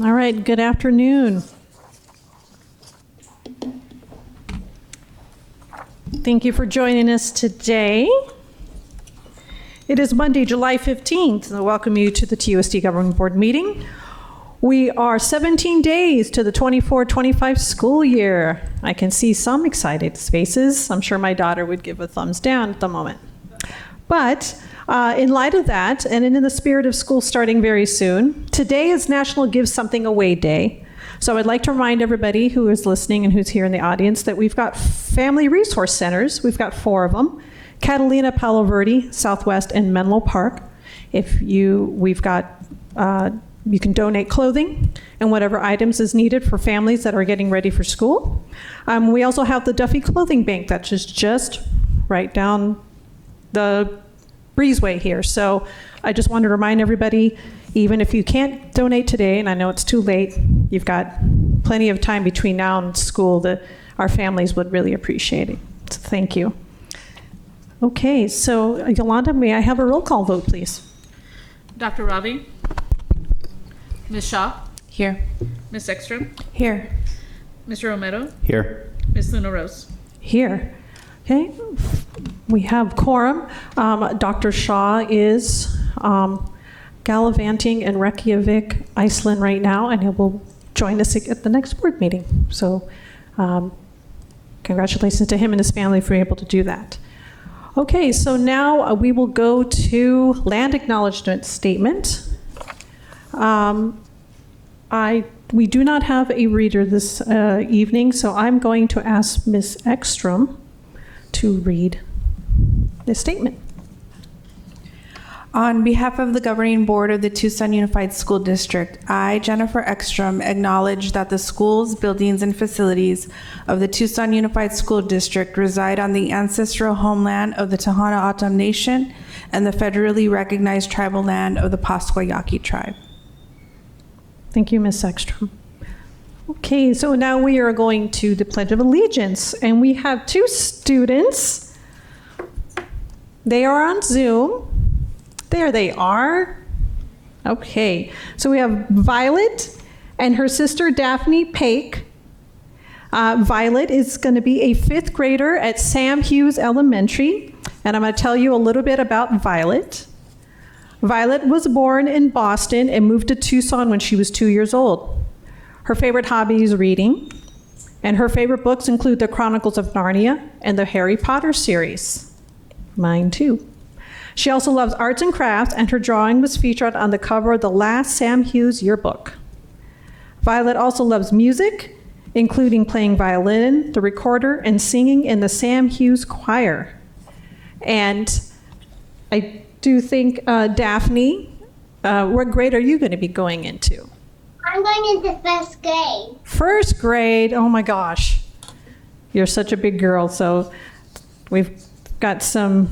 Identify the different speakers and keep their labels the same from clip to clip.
Speaker 1: All right, good afternoon. Thank you for joining us today. It is Monday, July 15th, and I welcome you to the TUSD Governing Board meeting. We are 17 days to the 24-25 school year. I can see some excited faces. I'm sure my daughter would give a thumbs down at the moment. But in light of that, and in the spirit of school starting very soon, today is National Give Something Away Day. So I'd like to remind everybody who is listening and who's here in the audience that we've got family resource centers. We've got 4 of them: Catalina, Palo Verde, Southwest, and Menlo Park. We've got, you can donate clothing and whatever items is needed for families that are getting ready for school. We also have the Duffy Clothing Bank, that's just right down the breezeway here. So I just wanted to remind everybody, even if you can't donate today, and I know it's too late, you've got plenty of time between now and school that our families would really appreciate it. So thank you. Okay, so Yolanda, may I have a roll call vote, please?
Speaker 2: Dr. Ravi? Ms. Shaw?
Speaker 3: Here.
Speaker 2: Ms. Ekstrom?
Speaker 3: Here.
Speaker 2: Mr. Romero?
Speaker 4: Here.
Speaker 2: Ms. Luna Rose?
Speaker 1: Here. Okay, we have quorum. Dr. Shaw is gallivanting in Reykjavik, Iceland right now, and he will join us at the next board meeting. So congratulations to him and his family for being able to do that. Okay, so now we will go to land acknowledgement statement. We do not have a reader this evening, so I'm going to ask Ms. Ekstrom to read this statement.
Speaker 3: On behalf of the Governing Board of the Tucson Unified School District, I, Jennifer Ekstrom, acknowledge that the schools, buildings, and facilities of the Tucson Unified School District reside on the ancestral homeland of the Tohono O'odham Nation and the federally recognized tribal land of the Pascua Yaqui tribe.
Speaker 1: Thank you, Ms. Ekstrom. Okay, so now we are going to the Pledge of Allegiance, and we have 2 students. They are on Zoom. There they are. Okay, so we have Violet and her sister Daphne Paik. Violet is going to be a 5th grader at Sam Hughes Elementary, and I'm going to tell you a little bit about Violet. Violet was born in Boston and moved to Tucson when she was 2 years old. Her favorite hobby is reading, and her favorite books include The Chronicles of Narnia and the Harry Potter series. Mine too. She also loves arts and crafts, and her drawing was featured on the cover of the last Sam Hughes yearbook. Violet also loves music, including playing violin, the recorder, and singing in the Sam Hughes choir. And I do think, Daphne, what grade are you going to be going into?
Speaker 5: I'm going into 1st grade.
Speaker 1: 1st grade, oh my gosh. You're such a big girl, so we've got some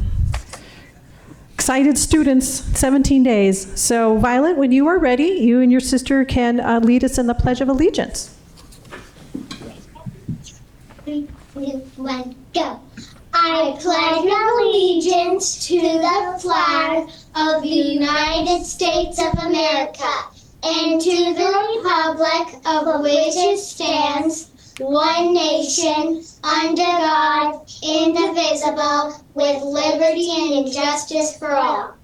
Speaker 1: excited students, 17 days. So Violet, when you are ready, you and your sister can lead us in the Pledge of Allegiance.
Speaker 5: 3, 2, 1, go. I pledge allegiance to the flag of the United States of America and to the republic of which it stands, one nation, under God, indivisible, with liberty and justice for all.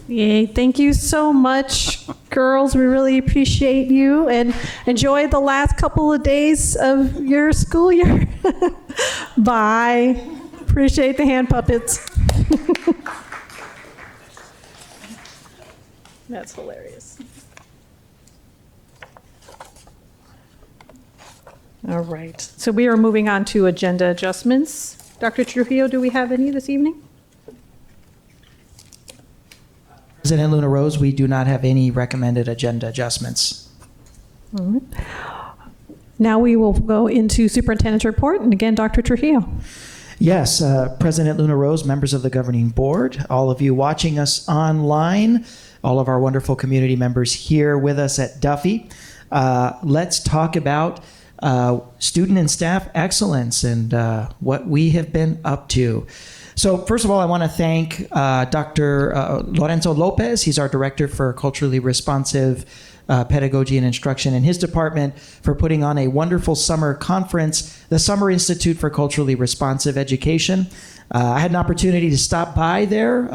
Speaker 1: Yay, thank you so much, girls. We really appreciate you, and enjoy the last couple of days of your school year. Bye. Appreciate the hand puppets. That's hilarious. All right, so we are moving on to agenda adjustments. Dr. Trujillo, do we have any this evening?
Speaker 6: President Luna Rose, we do not have any recommended agenda adjustments.
Speaker 1: All right. Now we will go into superintendent's report, and again, Dr. Trujillo.
Speaker 6: Yes, President Luna Rose, members of the governing board, all of you watching us online, all of our wonderful community members here with us at Duffy. Let's talk about student and staff excellence and what we have been up to. So first of all, I want to thank Dr. Lorenzo Lopez. He's our director for culturally responsive pedagogy and instruction in his department, for putting on a wonderful summer conference, the Summer Institute for Culturally Responsive Education. I had an opportunity to stop by there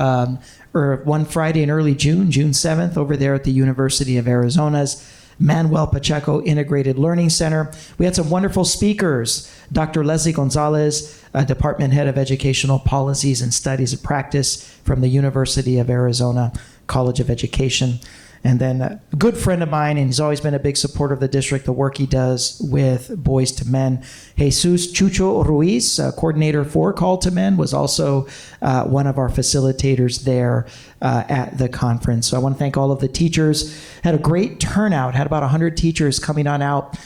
Speaker 6: one Friday in early June, June 7th, over there at the University of Arizona's Manuel Pacheco Integrated Learning Center. We had some wonderful speakers. Dr. Leslie Gonzalez, Department Head of Educational Policies and Studies of Practice from the University of Arizona College of Education. And then a good friend of mine, and he's always been a big supporter of the district, the work he does with Boys to Men, Jesus Chucho Ruiz, coordinator for Call to Men, was also one of our facilitators there at the conference. So I want to thank all of the teachers. Had a great turnout, had about 100 teachers coming on out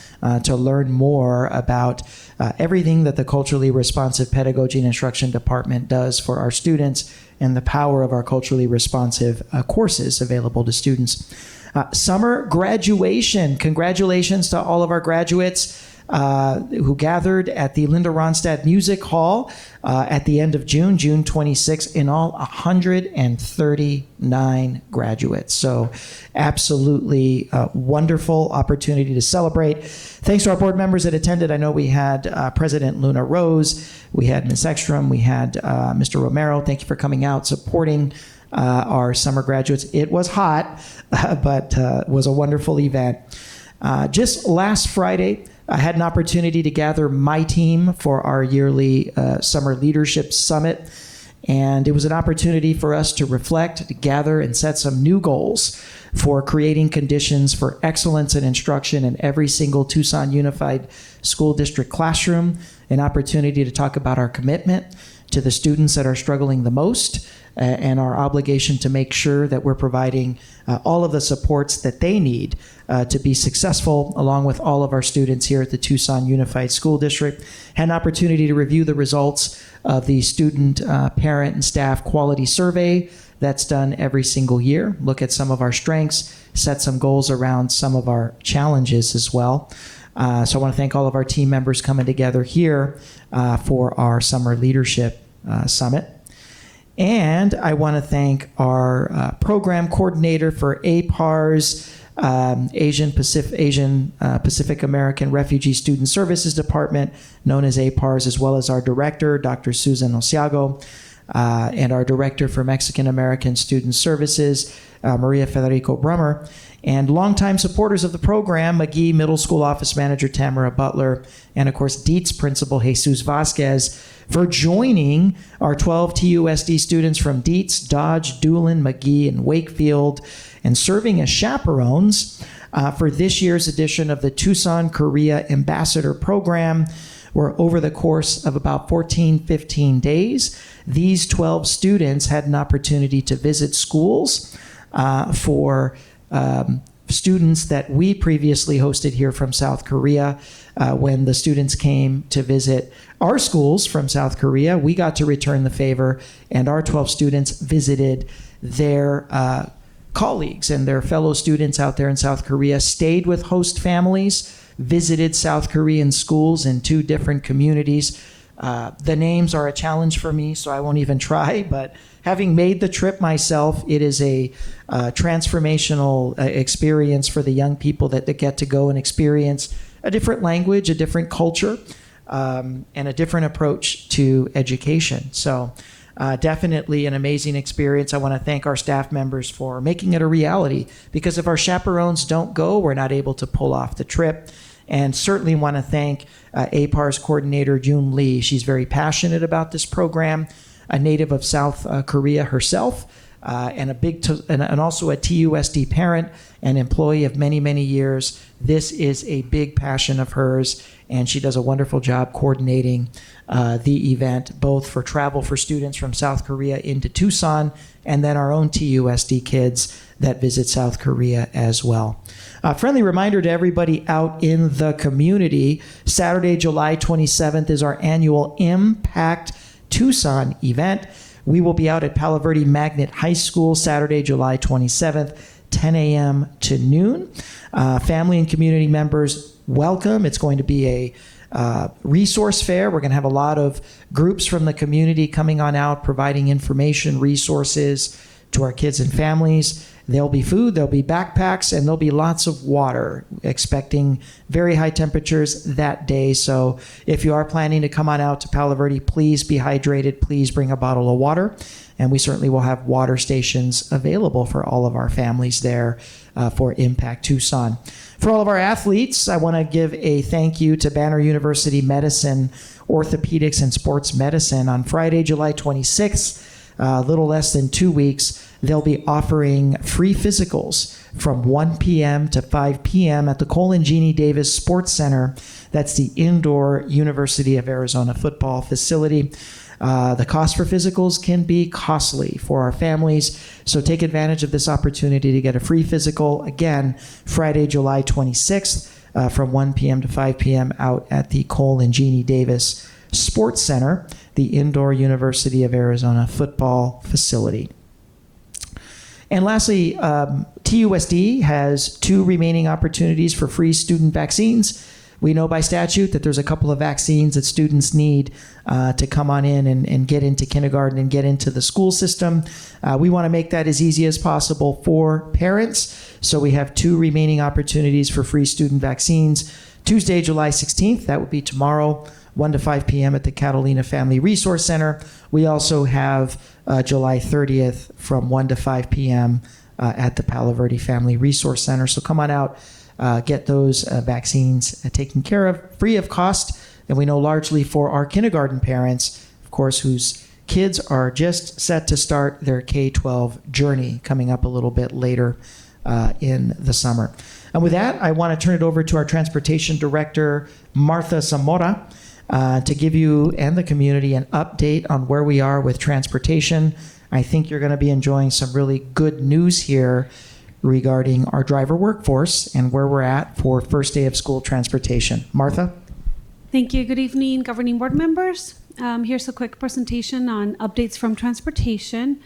Speaker 6: to learn more about everything that the Culturally Responsive Pedagogy and Instruction Department does for our students and the power of our culturally responsive courses available to students. Summer graduation. Congratulations to all of our graduates who gathered at the Linda Ronstadt Music Hall at the end of June, June 26th. In all, 139 graduates. So absolutely wonderful opportunity to celebrate. Thanks to our board members that attended. I know we had President Luna Rose, we had Ms. Ekstrom, we had Mr. Romero. Thank you for coming out, supporting our summer graduates. It was hot, but was a wonderful event. Just last Friday, I had an opportunity to gather my team for our yearly Summer Leadership Summit. And it was an opportunity for us to reflect, to gather, and set some new goals for creating conditions for excellence in instruction in every single Tucson Unified School District classroom, an opportunity to talk about our commitment to the students that are struggling the most, and our obligation to make sure that we're providing all of the supports that they need to be successful, along with all of our students here at the Tucson Unified School District. Had an opportunity to review the results of the student, parent, and staff quality survey that's done every single year, look at some of our strengths, set some goals around some of our challenges as well. So I want to thank all of our team members coming together here for our Summer Leadership Summit. And I want to thank our program coordinator for APARS, Asian Pacific American Refugee Student Services Department, known as APARS, as well as our director, Dr. Susan Osiago, and our director for Mexican American Student Services, Maria Federico Brummer, and longtime supporters of the program, McGee Middle School Office Manager Tamara Butler, and of course Dietz Principal Jesus Vasquez, for joining our 12 TUSD students from Dietz, Dodge, Doolin, McGee, and Wakefield, and serving as chaperones for this year's edition of the Tucson Korea Ambassador Program, where over the course of about 15 days, these 12 students had an opportunity to visit schools for students that we previously hosted here from South Korea. When the students came to visit our schools from South Korea, we got to return the favor, and our 12 students visited their colleagues and their fellow students out there in South Korea, stayed with host families, visited South Korean schools in 2 different communities. The names are a challenge for me, so I won't even try, but having made the trip myself, it is a transformational experience for the young people that get to go and experience a different language, a different culture, and a different approach to education. So definitely an amazing experience. I want to thank our staff members for making it a reality, because if our chaperones don't go, we're not able to pull off the trip. And certainly want to thank APARS coordinator June Lee. She's very passionate about this program, a native of South Korea herself, and and also a TUSD parent and employee of many, many years. This is a big passion of hers, and she does a wonderful job coordinating the event, both for travel for students from South Korea into Tucson, and then our own TUSD kids that visit South Korea as well. A friendly reminder to everybody out in the community, Saturday, July 27th is our annual Impact Tucson event. We will be out at Palo Verde Magnet High School Saturday, July 27th, 10 a.m. to noon. Family and community members, welcome. It's going to be resource fair. We're going to have a lot of groups from the community coming on out, providing information, resources to our kids and families. There'll be food, there'll be backpacks, and there'll be lots of water, expecting very high temperatures that day. So if you are planning to come on out to Palo Verde, please be hydrated. Please bring a bottle of water. And we certainly will have water stations available for all of our families there for Impact Tucson. For all of our athletes, I want to give a thank you to Banner University Medicine, Orthopedics, and Sports Medicine. On Friday, July 26th, a little less than 2 weeks, they'll be offering free physicals from 1 p.m. to 5 p.m. at the Colin Jeannie Davis Sports Center. That's the indoor University of Arizona football facility. The cost for physicals can be costly for our families, so take advantage of this opportunity to get a free physical. Again, Friday, July 26th from 1 p.m. to 5 p.m. out at the Colin Jeannie Davis Sports Center, the indoor University of Arizona football facility. And lastly, TUSD has 2 remaining opportunities for free student vaccines. We know by statute that there's a couple of vaccines that students need to come on in and get into kindergarten and get into the school system. We want to make that as easy as possible for parents. So we have 2 remaining opportunities for free student vaccines. Tuesday, July 16th, that would be tomorrow, 1 to 5 p.m. at the Catalina Family Resource Center. We also have July 30th from 1 to 5 p.m. At the Palo Verde Family Resource Center. So come on out, get those vaccines taken care of, free of cost. And we know largely for our kindergarten parents, of course, whose kids are just set to start their K-12 journey coming up a little bit later in the summer. And with that, I want to turn it over to our Transportation Director, Martha Zamora, to give you and the community an update on where we are with transportation. I think you're going to be enjoying some really good news here regarding our driver workforce and where we're at for first day of school transportation. Martha?
Speaker 4: Thank you. Good evening, governing board members. Here's a quick presentation on updates from transportation.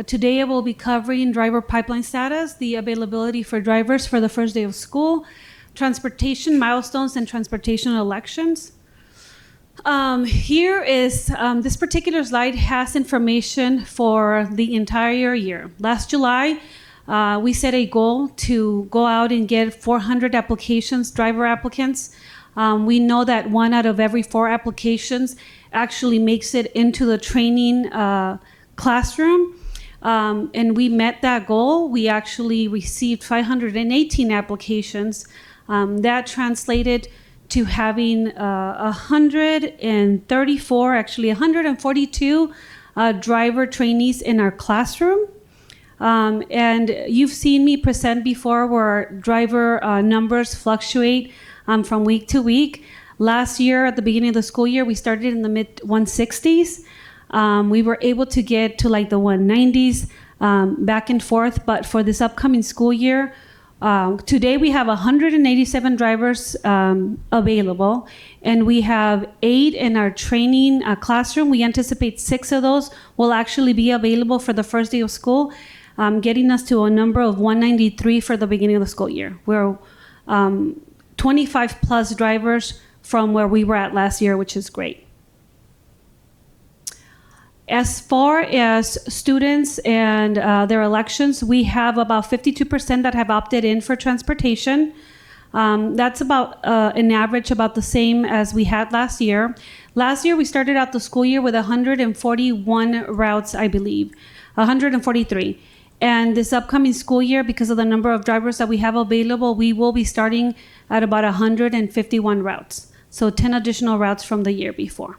Speaker 4: Today I will be covering driver pipeline status, the availability for drivers for the first day of school, transportation milestones, and transportation elections. Here is, this particular slide has information for the entire year. Last July, we set a goal to go out and get 400 applications, driver applicants. We know that 1 out of every 4 applications actually makes it into the training classroom. And we met that goal. We actually received 518 applications. That translated to having 142 driver trainees in our classroom. And you've seen me present before where driver numbers fluctuate from week to week. Last year, at the beginning of the school year, we started in the mid 160s. We were able to get to like the 190s back and forth, but for this upcoming school year, today we have 187 drivers available, and we have 8 in our training classroom. We anticipate 6 of those will actually be available for the first day of school, getting us to a number of 193 for the beginning of the school year. We're 25 plus drivers from where we were at last year, which is great. As far as students and their elections, we have about 52% that have opted in for transportation. That's about an average about the same as we had last year. Last year, we started out the school year with 141 routes, I believe, 143. And this upcoming school year, because of the number of drivers that we have available, we will be starting at about 151 routes. So 10 additional routes from the year before.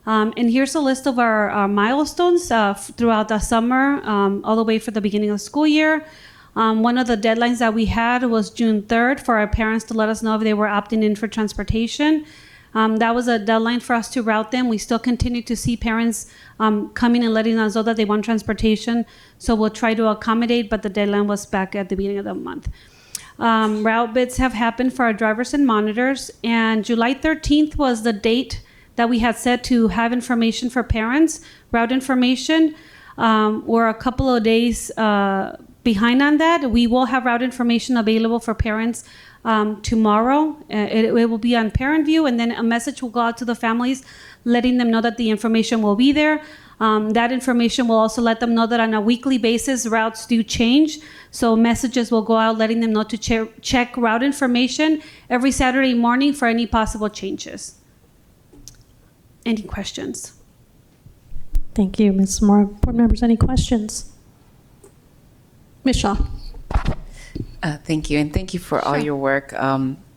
Speaker 4: And here's a list of our milestones throughout the summer, all the way for the beginning of the school year. One of the deadlines that we had was June 3rd for our parents to let us know if they were opting in for transportation. That was a deadline for us to route them. We still continue to see parents coming and letting us know that they want transportation. So we'll try to accommodate, but the deadline was back at the beginning of the month. Route bids have happened for our drivers and monitors. And July 13th was the date that we had set to have information for parents, route information. We're a couple of days behind on that. We will have route information available for parents tomorrow. It will be on Parent View, and then a message will go out to the families letting them know that the information will be there. That information will also let them know that on a weekly basis, routes do change. So messages will go out letting them know to check route information every Saturday morning for any possible changes. Any questions?
Speaker 1: Thank you, Ms. Moore. Board members, any questions? Ms. Shaw.
Speaker 7: Thank you, and thank you for all your work.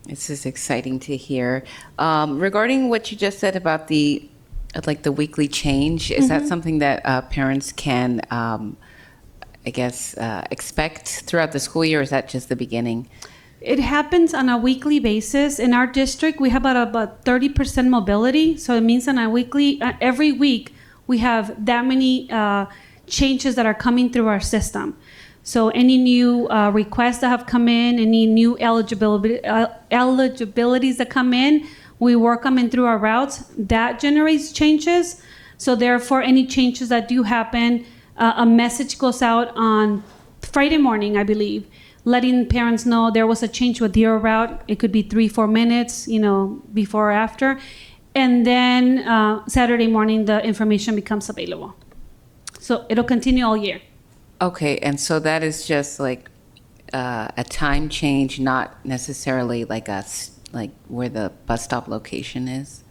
Speaker 7: This is exciting to hear. Regarding what you just said about the weekly change, is that something that parents can, expect throughout the school year, or is that just the beginning?
Speaker 4: It happens on a weekly basis. In our district, we have about 30% mobility. So it means on a weekly, every week, we have that many changes that are coming through our system. So any new requests that have come in, any new eligibilities that come in, we work them in through our routes. That generates changes. So therefore, any changes that do happen, a message goes out on Friday morning, I believe, letting parents know there was a change with your route. It could be 3-4 minutes, before or after. And then Saturday morning, the information becomes available. So it'll continue all year.
Speaker 7: Okay, and so that is just like a time change, not necessarily like where the bus stop location is?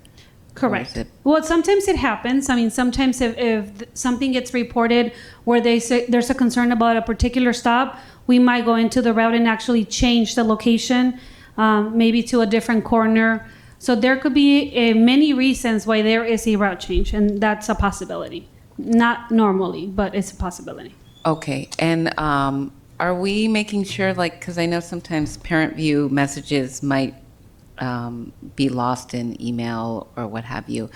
Speaker 4: Correct. Well, sometimes it happens. I mean, sometimes if something gets reported where they say there's a concern about a particular stop, we might go into the route and actually change the location, maybe to a different corner. So there could be many reasons why there is a route change, and that's a possibility. Not normally, but it's a possibility.
Speaker 7: Okay, and are we making sure, because I know sometimes Parent View messages might be lost in email or what have you.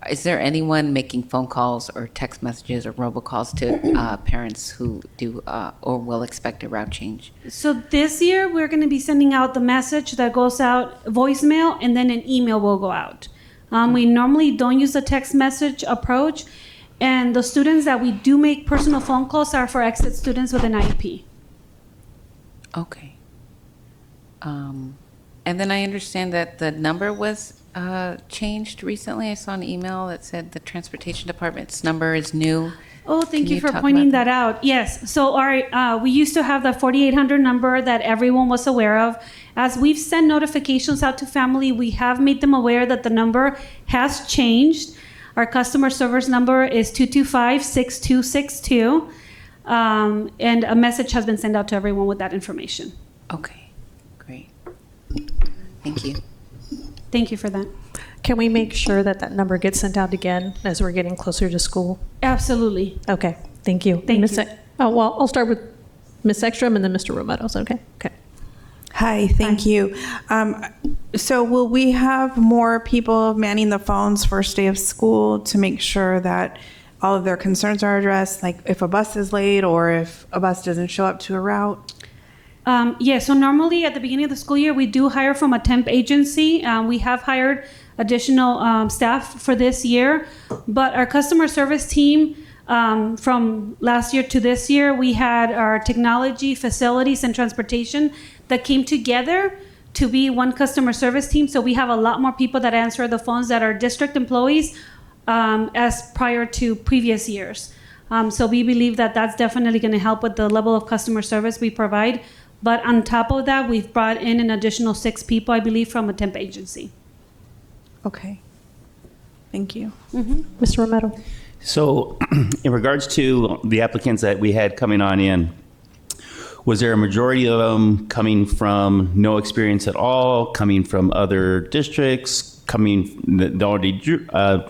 Speaker 7: Is there anyone making phone calls or text messages or robocalls to parents who do or will expect a route change?
Speaker 4: So this year, we're going to be sending out the message that goes out, voicemail, and then an email will go out. We normally don't use the text message approach, and the students that we do make personal phone calls are for exit students with an IEP.
Speaker 7: Okay. And then I understand that the number was changed recently. I saw an email that said the transportation department's number is new.
Speaker 4: Oh, thank
Speaker 7: Can
Speaker 4: you for
Speaker 7: talk
Speaker 4: pointing
Speaker 7: about
Speaker 4: that out. Yes. So we used to have the 4800 number that everyone was aware of. As we've sent notifications out to family, we have made them aware that the number has changed. Our customer service number is 225-6262. And a message has been sent out to everyone with that information.
Speaker 7: Okay, great. Thank you.
Speaker 4: Thank you for that.
Speaker 1: Can we make sure that that number gets sent out again as we're getting closer to school?
Speaker 4: Absolutely.
Speaker 1: Okay, thank you.
Speaker 4: Thank
Speaker 1: Ms.
Speaker 4: you.
Speaker 1: I'll start with Ms. Ekstrom and then Mr. Romero. Is that okay? Okay.
Speaker 3: Hi, thank you. So will we have more people manning the phones first day of school to make sure that all of their concerns are addressed, like if a bus is late or if a bus doesn't show up to a route?
Speaker 4: So normally at the beginning of the school year, we do hire from a temp agency. We have hired additional staff for this year, but our customer service team, from last year to this year, we had our technology, facilities, and transportation that came together to be one customer service team. So we have a lot more people that answer the phones that are district employees as prior to previous years. So we believe that that's definitely going to help with the level of customer service we provide. But on top of that, we've brought in an additional 6 people, I believe, from a temp agency.
Speaker 3: Okay. Thank you.
Speaker 1: Mr. Romero.
Speaker 8: So in regards to the applicants that we had coming on in, was there a majority of them coming from no experience at all, coming from other districts, that already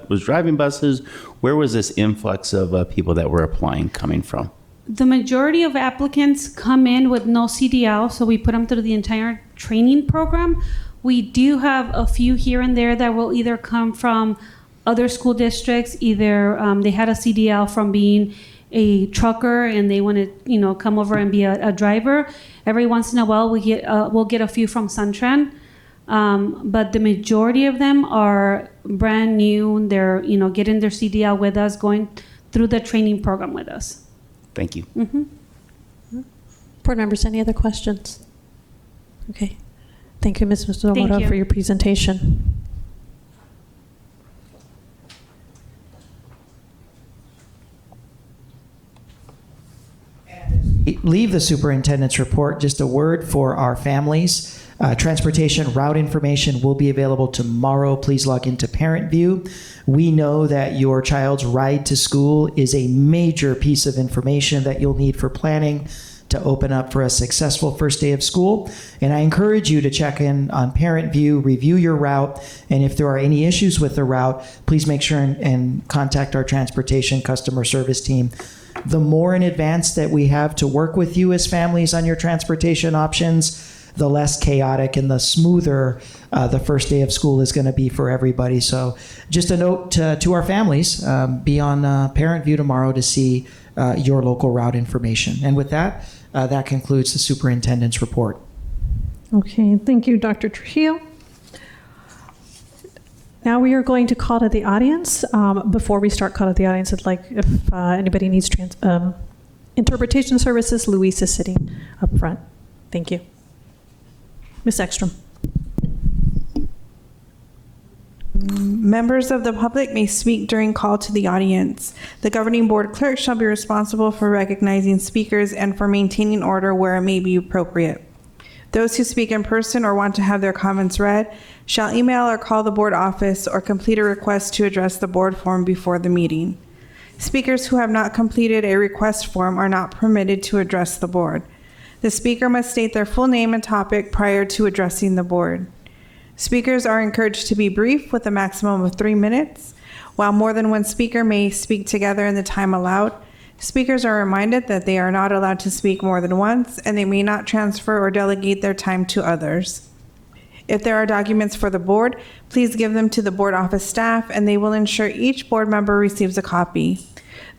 Speaker 8: was driving buses? Where was this influx of people that were applying coming from?
Speaker 4: The majority of applicants come in with no CDL, so we put them through the entire training program. We do have a few here and there that will either come from other school districts, either they had a CDL from being a trucker and they want to, come over and be a driver. Every once in a while, we'll get a few from Suntran, but the majority of them are brand new. They're getting their CDL with us, going through the training program with us.
Speaker 8: Thank you.
Speaker 1: Board members, any other questions? Okay. Thank you, Ms.
Speaker 4: Thank
Speaker 1: Romero,
Speaker 4: you.
Speaker 1: for your presentation.
Speaker 6: Leave the superintendent's report. Just a word for our families. Transportation route information will be available tomorrow. Please log into Parent View. We know that your child's ride to school is a major piece of information that you'll need for planning to open up for a successful first day of school. And I encourage you to check in on Parent View, review your route, and if there are any issues with the route, please make sure and contact our transportation customer service team. The more in advance that we have to work with you as families on your transportation options, the less chaotic and the smoother the first day of school is going to be for everybody. So just a note to our families, be on Parent View tomorrow to see your local route information. And with that, that concludes the superintendent's report.
Speaker 1: Okay, thank you, Dr. Trujillo. Now we are going to call to the audience. Before we start call to the audience, I'd like if anybody needs interpretation services, Luis is sitting up front. Thank you. Ms. Ekstrom.
Speaker 3: Members of the public may speak during call to the audience. The governing board clerk shall be responsible for recognizing speakers and for maintaining order where it may be appropriate. Those who speak in person or want to have their comments read shall email or call the board office or complete a request to address the board form before the meeting. Speakers who have not completed a request form are not permitted to address the board. The speaker must state their full name and topic prior to addressing the board. Speakers are encouraged to be brief with a maximum of 3 minutes. While more than one speaker may speak together in the time allowed, speakers are reminded that they are not allowed to speak more than once, and they may not transfer or delegate their time to others. If there are documents for the board, please give them to the board office staff, and they will ensure each board member receives a copy.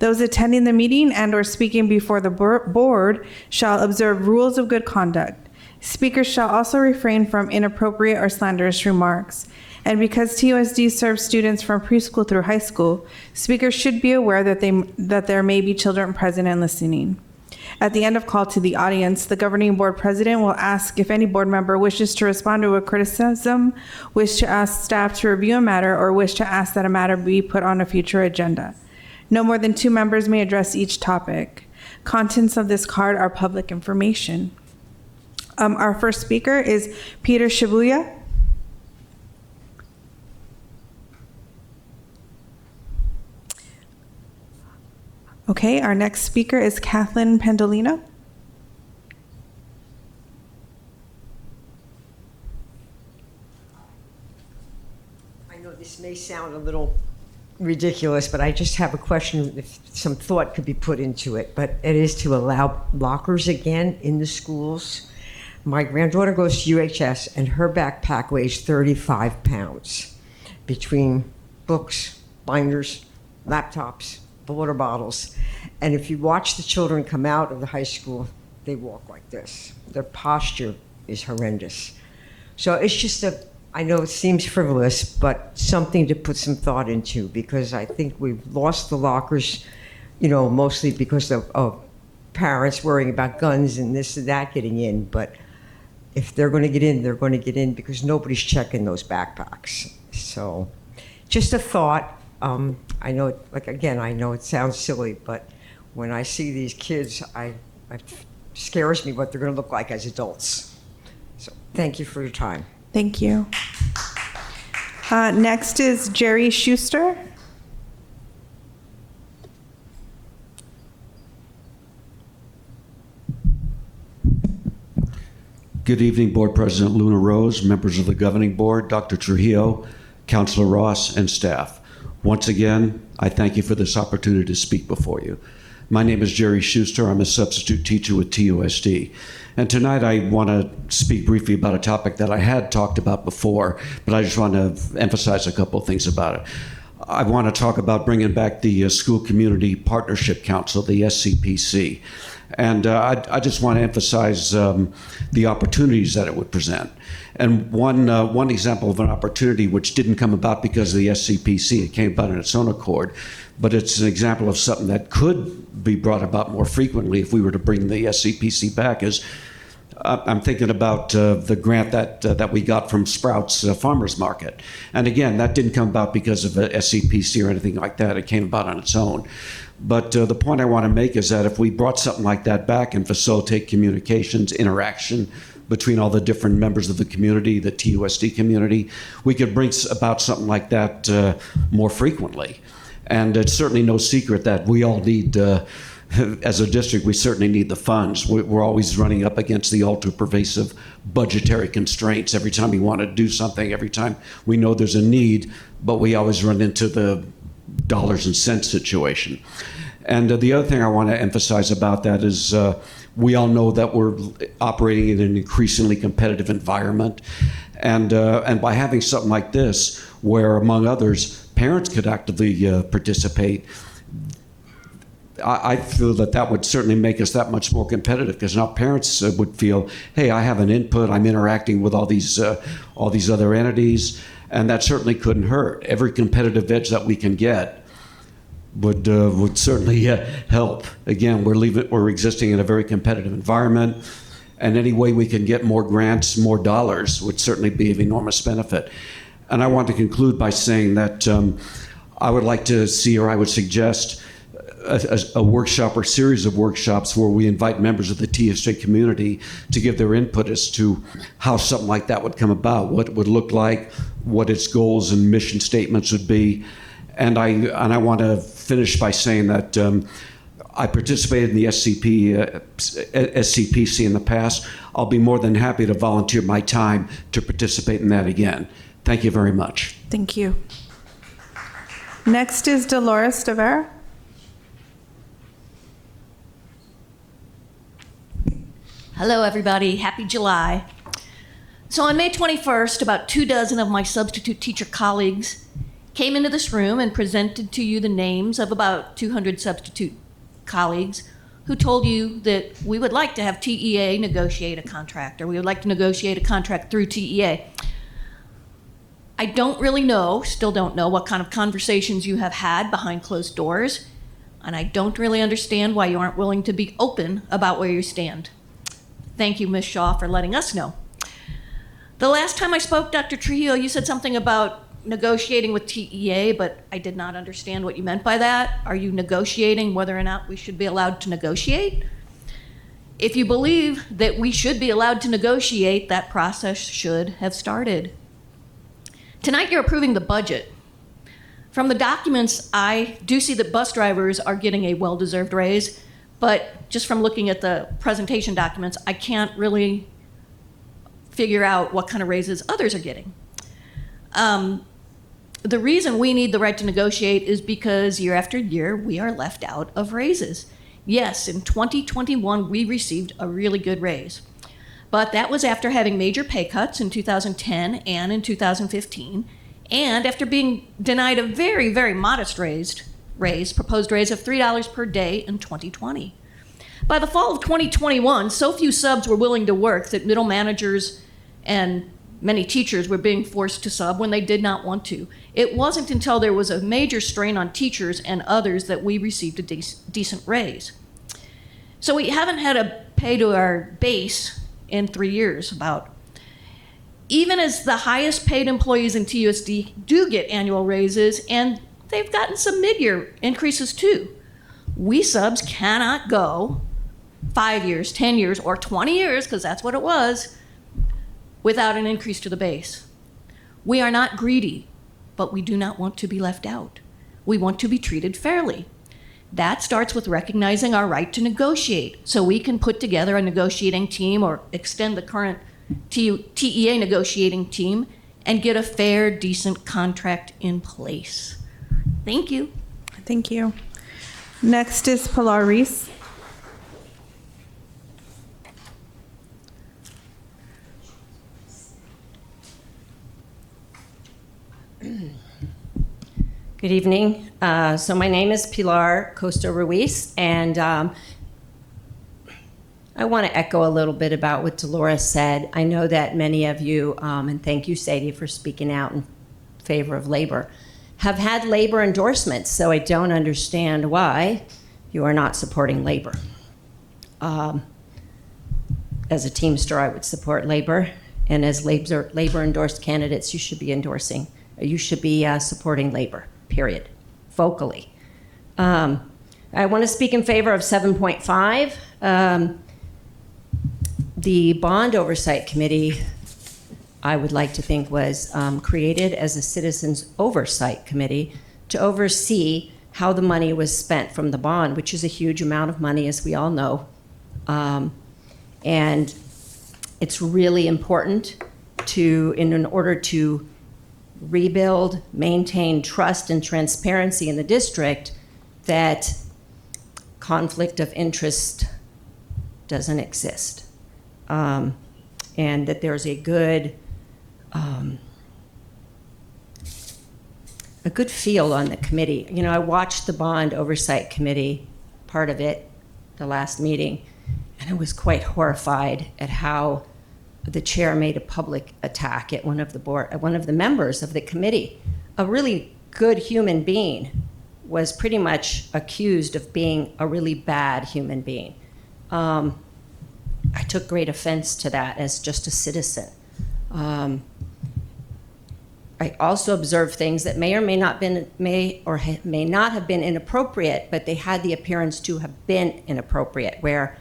Speaker 3: Those attending the meeting and or speaking before the board shall observe rules of good conduct. Speakers shall also refrain from inappropriate or slanderous remarks. And because TUSD serves students from preschool through high school, speakers should be aware that there may be children present and listening. At the end of call to the audience, the governing board president will ask if any board member wishes to respond to a criticism, wish to ask staff to review a matter, or wish to ask that a matter be put on a future agenda. No more than 2 members may address each topic. Contents of this card are public information. Our first speaker is Peter Shibuya. Okay, our next speaker is Kathleen Pendolino.
Speaker 9: I know this may sound a little ridiculous, but I just have a question if some thought could be put into it. But it is to allow lockers again in the schools. My granddaughter goes to UHS, and her backpack weighs 35 pounds between books, binders, laptops, water bottles. And if you watch the children come out of the high school, they walk like this. Their posture is horrendous. So it's just I know it seems frivolous, but something to put some thought into, because I think we've lost the lockers, mostly because of parents worrying about guns and this and that getting in. But if they're going to get in, they're going to get in because nobody's checking those backpacks. So just a thought. I know, I know it sounds silly, but when I see these kids, it scares me what they're going to look like as adults. So thank you for your time.
Speaker 3: Thank you. Next is Jerry Schuster.
Speaker 10: Good evening, Board President Luna Rose, members of the Governing Board, Dr. Trujillo, Councilor Ross, and staff. Once again, I thank you for this opportunity to speak before you. My name is Jerry Schuster. I'm a substitute teacher with TUSD. And tonight I want to speak briefly about a topic that I had talked about before, but I just want to emphasize a couple of things about it. I want to talk about bringing back the School Community Partnership Council, the SCPC. And I just want to emphasize the opportunities that it would present. And one example of an opportunity which didn't come about because of the SCPC, it came about on its own accord, but it's an example of something that could be brought about more frequently if we were to bring the SCPC back, is I'm thinking about the grant that we got from Sprouts Farmers Market. And again, that didn't come about because of the SCPC or anything like that. It came about on its own. But the point I want to make is that if we brought something like that back and facilitate communications, interaction between all the different members of the community, the TUSD community, we could bring about something like that more frequently. And it's certainly no secret that we all need, as a district, we certainly need the funds. We're always running up against the ultra-pervasive budgetary constraints every time we want to do something, every time we know there's a need, but we always run into the dollars and cents situation. And the other thing I want to emphasize about that is we all know that we're operating in an increasingly competitive environment. And by having something like this, where among others, parents could actively participate, I feel that would certainly make us that much more competitive, because now parents would feel, hey, I have an input, I'm interacting with all these other entities, and that certainly couldn't hurt. Every competitive edge that we can get would certainly help. Again, we're existing in a very competitive environment, and any way we can get more grants, more dollars, would certainly be of enormous benefit. And I want to conclude by saying that I would like to see, or I would suggest, a workshop or series of workshops where we invite members of the TSJ community to give their input as to how something like that would come about, what it would look like, what its goals and mission statements would be. And I want to finish by saying that I participated in the SCPC in the past. I'll be more than happy to volunteer my time to participate in that again. Thank you very much.
Speaker 3: Thank you. Next is Dolores Tavera.
Speaker 11: Hello, everybody. Happy July. So on May 21st, about 24 of my substitute teacher colleagues came into this room and presented to you the names of about 200 substitute colleagues who told you that we would like to have TEA negotiate a contract, or we would like to negotiate a contract through TEA. I don't really know, still don't know, what kind of conversations you have had behind closed doors, and I don't really understand why you aren't willing to be open about where you stand. Thank you, Ms. Shaw, for letting us know. The last time I spoke, Dr. Trujillo, you said something about negotiating with TEA, but I did not understand what you meant by that. Are you negotiating whether or not we should be allowed to negotiate? If you believe that we should be allowed to negotiate, that process should have started. Tonight you're approving the budget. From the documents, I do see that bus drivers are getting a well-deserved raise, but just from looking at the presentation documents, I can't really figure out what kind of raises others are getting. The reason we need the right to negotiate is because year after year, we are left out of raises. Yes, in 2021, we received a really good raise, but that was after having major pay cuts in 2010 and in 2015, and after being denied a very, very modest proposed raise of $3 per day in 2020. By the fall of 2021, so few subs were willing to work that middle managers and many teachers were being forced to sub when they did not want to. It wasn't until there was a major strain on teachers and others that we received a decent raise. So we haven't had a pay to our base in 3 years about. Even as the highest paid employees in TUSD do get annual raises, and they've gotten some mid-year increases too, we subs cannot go 5 years, 10 years, or 20 years, because that's what it was, without an increase to the base. We are not greedy, but we do not want to be left out. We want to be treated fairly. That starts with recognizing our right to negotiate, so we can put together a negotiating team or extend the current TEA negotiating team and get a fair, decent contract in place. Thank you.
Speaker 3: Thank you. Next is Pilar Reese.
Speaker 12: Good evening. So my name is Pilar Costa Ruiz, and I want to echo a little bit about what Dolores said. I know that many of you, and thank you, Sadie, for speaking out in favor of labor, have had labor endorsements, so I don't understand why you are not supporting labor. As a Teamster, I would support labor, and as labor endorsed candidates, you should be supporting labor, period, vocally. I want to speak in favor of 7.5. The Bond Oversight Committee, I would like to think, was created as a Citizens Oversight Committee to oversee how the money was spent from the bond, which is a huge amount of money, as we all know. And it's really important in order to rebuild, maintain trust and transparency in the district, that conflict of interest doesn't exist. And that there's a good feel on the committee. You know, I watched the Bond Oversight Committee, part of it, the last meeting, and I was quite horrified at how the chair made a public attack at one of the members of the committee. A really good human being was pretty much accused of being a really bad human being. I took great offense to that as just a citizen. I also observed things that may not have been inappropriate, but they had the appearance to have been inappropriate, where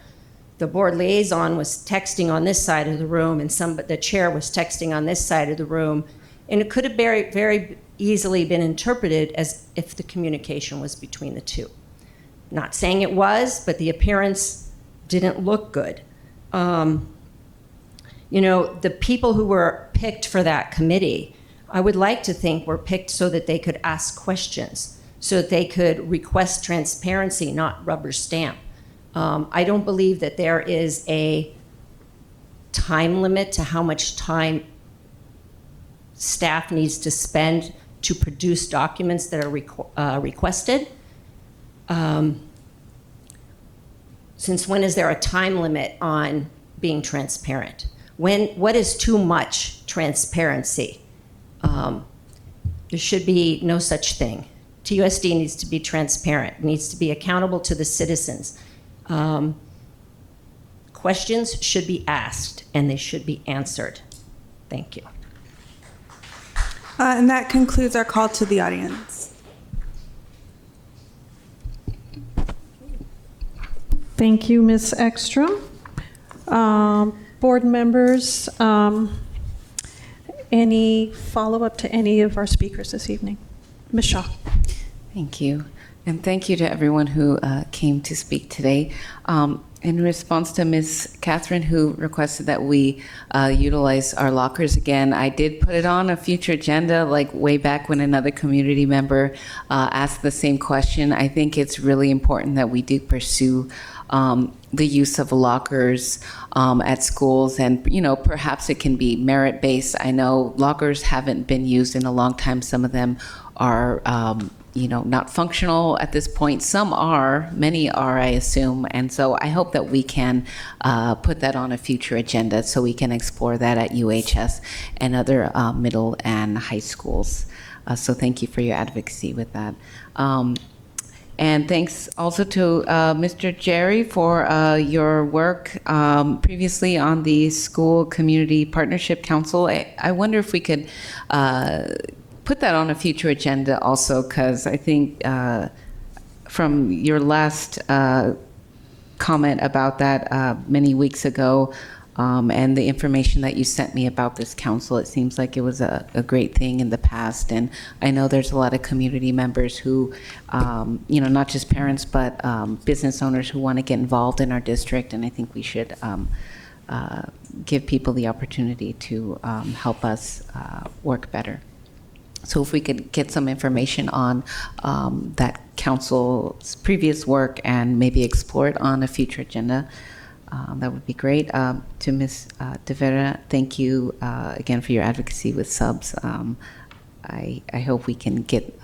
Speaker 12: the board liaison was texting on this side of the room and the chair was texting on this side of the room, and it could have very, very easily been interpreted as if the communication was between the two. Not saying it was, but the appearance didn't look good. You know, the people who were picked for that committee, I would like to think were picked so that they could ask questions, so that they could request transparency, not rubber stamp. I don't believe that there is a time limit to how much time staff needs to spend to produce documents that are requested. Since when is there a time limit on being transparent? What is too much transparency? There should be no such thing. TUSD needs to be transparent, needs to be accountable to the citizens. Questions should be asked and they should be answered. Thank you.
Speaker 3: And that concludes our call to the audience.
Speaker 1: Thank you, Ms. Ekstrom. Board members, any follow-up to any of our speakers this evening? Ms. Shaw.
Speaker 7: Thank you. And thank you to everyone who came to speak today. In response to Ms. Catherine, who requested that we utilize our lockers again, I did put it on a future agenda, like way back when another community member asked the same question. I think it's really important that we do pursue the use of lockers at schools, and perhaps it can be merit-based. I know lockers haven't been used in a long time. Some of them are not functional at this point. Some are, many are, I assume. And so I hope that we can put that on a future agenda so we can explore that at UHS and other middle and high schools. So thank you for your advocacy with that. And thanks also to Mr. Jerry for your work previously on the School Community Partnership Council. I wonder if we could put that on a future agenda also, because I think from your last comment about that many weeks ago, and the information that you sent me about this council, it seems like it was a great thing in the past. And I know there's a lot of community members who, not just parents, but business owners who want to get involved in our district. And I think we should give people the opportunity to help us work better. So if we could get some information on that council's previous work and maybe explore it on a future agenda, that would be great. To Ms. De Vera, thank you again for your advocacy with subs. I hope we can get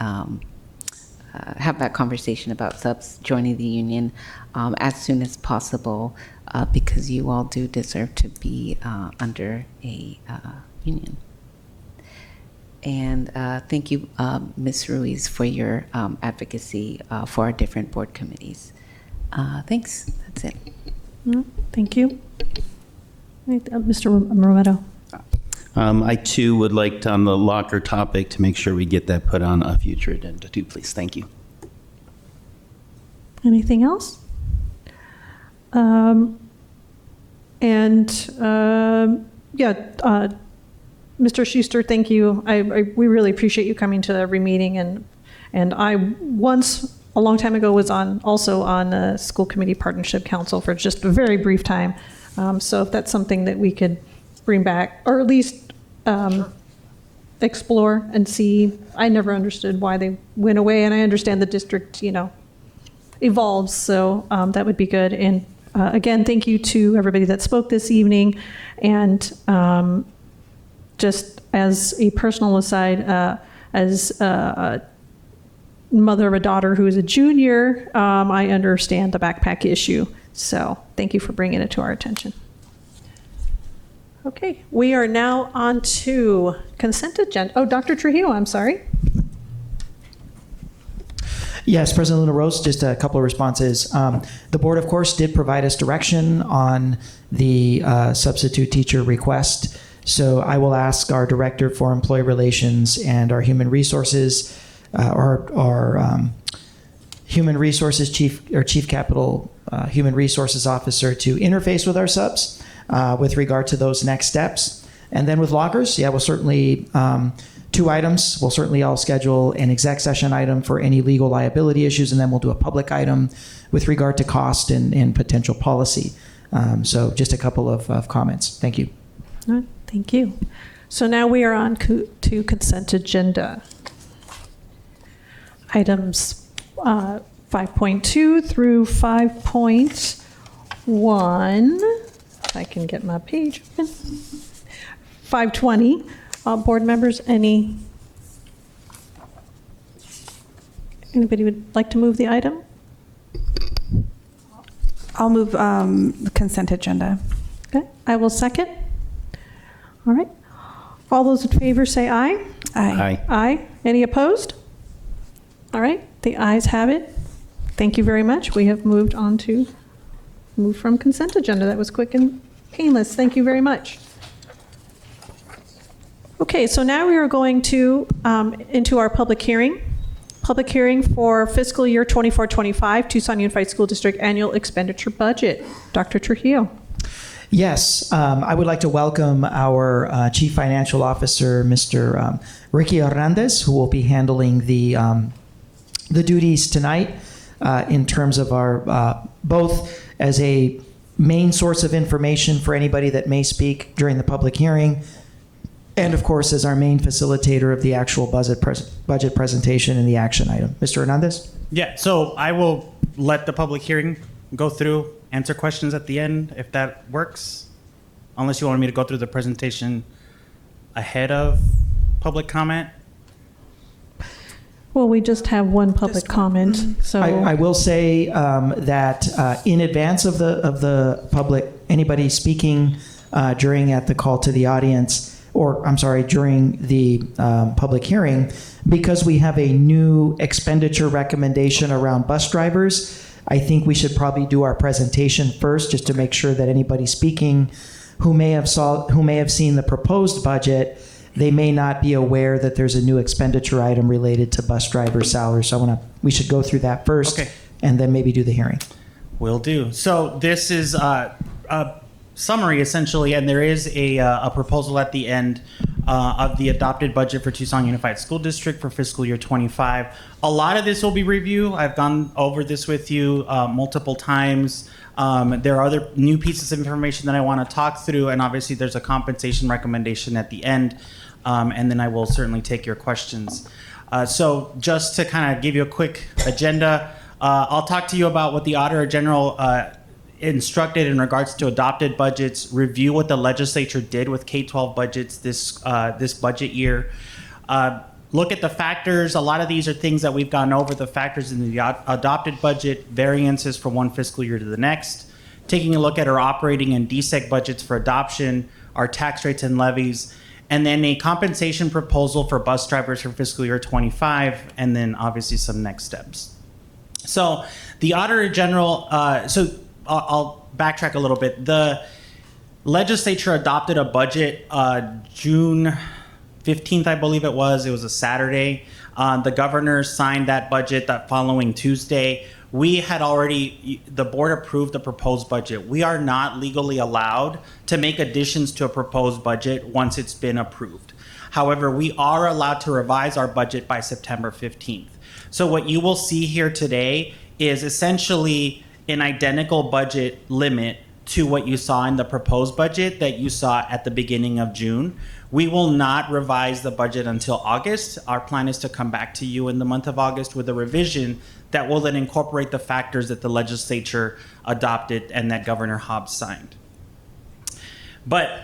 Speaker 7: have that conversation about subs joining the union as soon as possible because you all do deserve to be under a union. And thank you, Ms. Ruiz, for your advocacy for our different board committees. Thanks. That's it.
Speaker 1: Thank you. Mr. Romero.
Speaker 8: I too would like to, on the locker topic, to make sure we get that put on a future agenda too, please. Thank you.
Speaker 1: Anything else? Mr. Schuster, thank you. We really appreciate you coming to every meeting, and I once a long time ago was also on the school committee partnership council for just a very brief time. So if that's something that we could bring back, or at least explore and see. I never understood why they went away, and I understand the district, evolves. So that would be good. And again, thank you to everybody that spoke this evening. And just as a personal aside, as a mother of a daughter who is a junior, I understand the backpack issue. So thank you for bringing it to our attention. Okay, we are now on to consent agenda. Oh, Dr. Trujillo, I'm sorry.
Speaker 6: Yes, President Luna Rose, just a couple of responses. The board, of course, did provide us direction on the substitute teacher request. So I will ask our Director for Employee Relations and our Human Resources, our Human Resources Chief Capital Human Resources Officer to interface with our subs with regard to those next steps. And then with lockers, we'll certainly, 2 items. We'll certainly all schedule an exec session item for any legal liability issues, and then we'll do a public item with regard to cost and potential policy. So just a couple of comments. Thank you.
Speaker 1: All right, thank you. So now we are on to consent agenda. Items 5.2 through 5.1. If I can get my page open. 520. Board members, anybody would like to move the item?
Speaker 3: I'll move the consent agenda.
Speaker 1: Okay, I will second. All right. All those in favor say aye.
Speaker 3: Aye.
Speaker 1: Aye. Any opposed? All right, the ayes have it. Thank you very much. We have moved from consent agenda. That was quick and painless. Thank you very much. Okay, so now we are going to into our public hearing. Public hearing for fiscal year 24-25 Tucson Unified School District Annual Expenditure Budget. Dr. Trujillo.
Speaker 6: Yes, I would like to welcome our Chief Financial Officer, Mr. Ricky Hernandez, who will be handling the duties tonight in terms of our both as a main source of information for anybody that may speak during the public hearing, and of course as our main facilitator of the actual budget presentation and the action item. Mr. Hernandez?
Speaker 13: Yeah, so I will let the public hearing go through, answer questions at the end, if that works, unless you want me to go through the presentation ahead of public comment.
Speaker 1: Well, we just have one public comment, so
Speaker 6: I will say that in advance of the public, anybody speaking during the call to the audience, or I'm sorry, during the public hearing, because we have a new expenditure recommendation around bus drivers, I think we should probably do our presentation first, just to make sure that anybody speaking who may have seen the proposed budget, they may not be aware that there's a new expenditure item related to bus driver salaries. So we should go through that first,
Speaker 13: okay,
Speaker 6: and then maybe do the hearing.
Speaker 13: Will do. So this is a summary essentially, and there is a proposal at the end of the adopted budget for Tucson Unified School District for fiscal year 25. A lot of this will be review. I've gone over this with you multiple times. There are other new pieces of information that I want to talk through, and obviously there's a compensation recommendation at the end, and then I will certainly take your questions. So just to kind of give you a quick agenda, I'll talk to you about what the Auditor General instructed in regards to adopted budgets, review what the legislature did with K-12 budgets this budget year, look at the factors. A lot of these are things that we've gone over, the factors in the adopted budget, variances from one fiscal year to the next, taking a look at our operating and DSEC budgets for adoption, our tax rates and levies, and then a compensation proposal for bus drivers for fiscal year 25, and then obviously some next steps. So the Auditor General, I'll backtrack a little bit. The legislature adopted a budget June 15th, I believe it was. It was a Saturday. The governor signed that budget that following Tuesday. We had already, the board approved the proposed budget. We are not legally allowed to make additions to a proposed budget once it's been approved. However, we are allowed to revise our budget by September 15th. So what you will see here today is essentially an identical budget limit to what you saw in the proposed budget that you saw at the beginning of June. We will not revise the budget until August. Our plan is to come back to you in the month of August with a revision that will then incorporate the factors that the legislature adopted and that Governor Hobbs signed. But,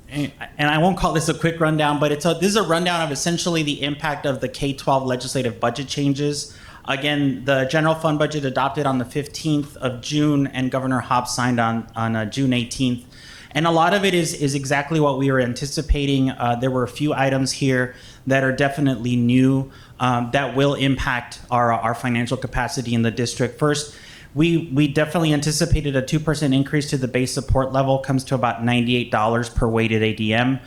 Speaker 13: and I won't call this a quick rundown, but this is a rundown of essentially the impact of the K-12 legislative budget changes. Again, the general fund budget adopted on the 15th of June and Governor Hobbs signed on June 18th. And a lot of it is exactly what we were anticipating. There were a few items here that are definitely new that will impact our financial capacity in the district. First, we definitely anticipated a 2% increase to the base support level, comes to about $98 per weighted ADM.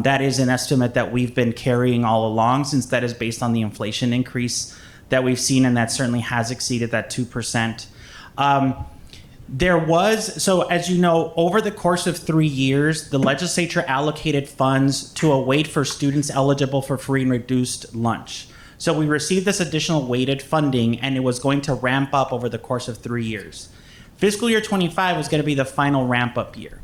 Speaker 13: That is an estimate that we've been carrying all along, since that is based on the inflation increase that we've seen, and that certainly has exceeded that 2%. So as you know, over the course of 3 years, the legislature allocated funds to await for students eligible for free and reduced lunch. So we received this additional weighted funding, and it was going to ramp up over the course of 3 years. Fiscal year 25 was going to be the final ramp up year.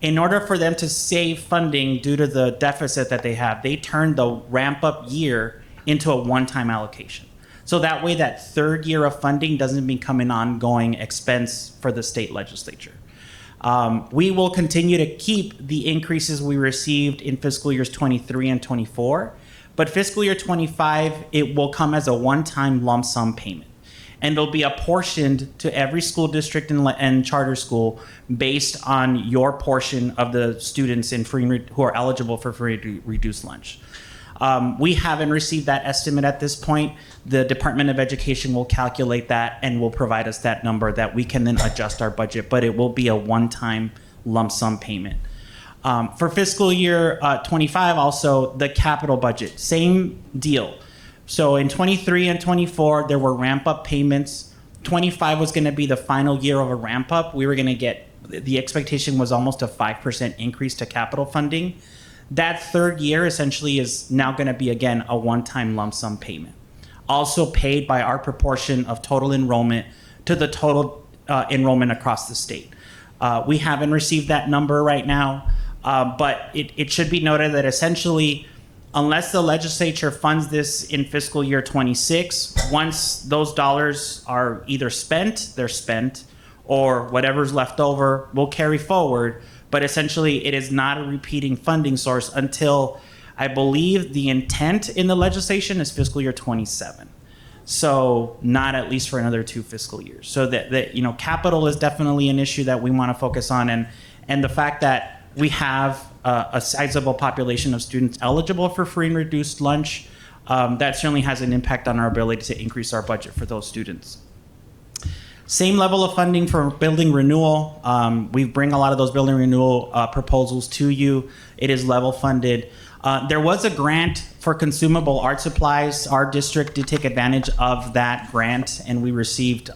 Speaker 13: In order for them to save funding due to the deficit that they have, they turned the ramp up year into a one-time allocation. So that way, that third year of funding doesn't become an ongoing expense for the state legislature. We will continue to keep the increases we received in fiscal years 23 and 24, but fiscal year 25, it will come as a one-time lump sum payment. And it'll be apportioned to every school district and charter school based on your portion of the students in who are eligible for free reduced lunch. We haven't received that estimate at this point. The Department of Education will calculate that and will provide us that number that we can then adjust our budget, but it will be a one-time lump sum payment. For fiscal year 25, also the capital budget, same deal. So in 23 and 24, there were ramp-up payments. 25 was going to be the final year of a ramp-up. We were going to get, the expectation was almost a 5% increase to capital funding. That third year essentially is now going to be, again, a one-time lump sum payment, also paid by our proportion of total enrollment to the total enrollment across the state. We haven't received that number right now, but it should be noted that essentially, unless the legislature funds this in fiscal year 26, once those dollars are either spent, they're spent, or whatever's left over will carry forward. But essentially, it is not a repeating funding source until, I believe, the intent in the legislation is fiscal year 27. So not at least for another 2 fiscal years. So that capital is definitely an issue that we want to focus on, and the fact that we have a sizable population of students eligible for free and reduced lunch, that certainly has an impact on our ability to increase our budget for those students. Same level of funding for building renewal. We bring a lot of those building renewal proposals to you. It is level funded. There was a grant for consumable art supplies. Our district did take advantage of that grant, and we received,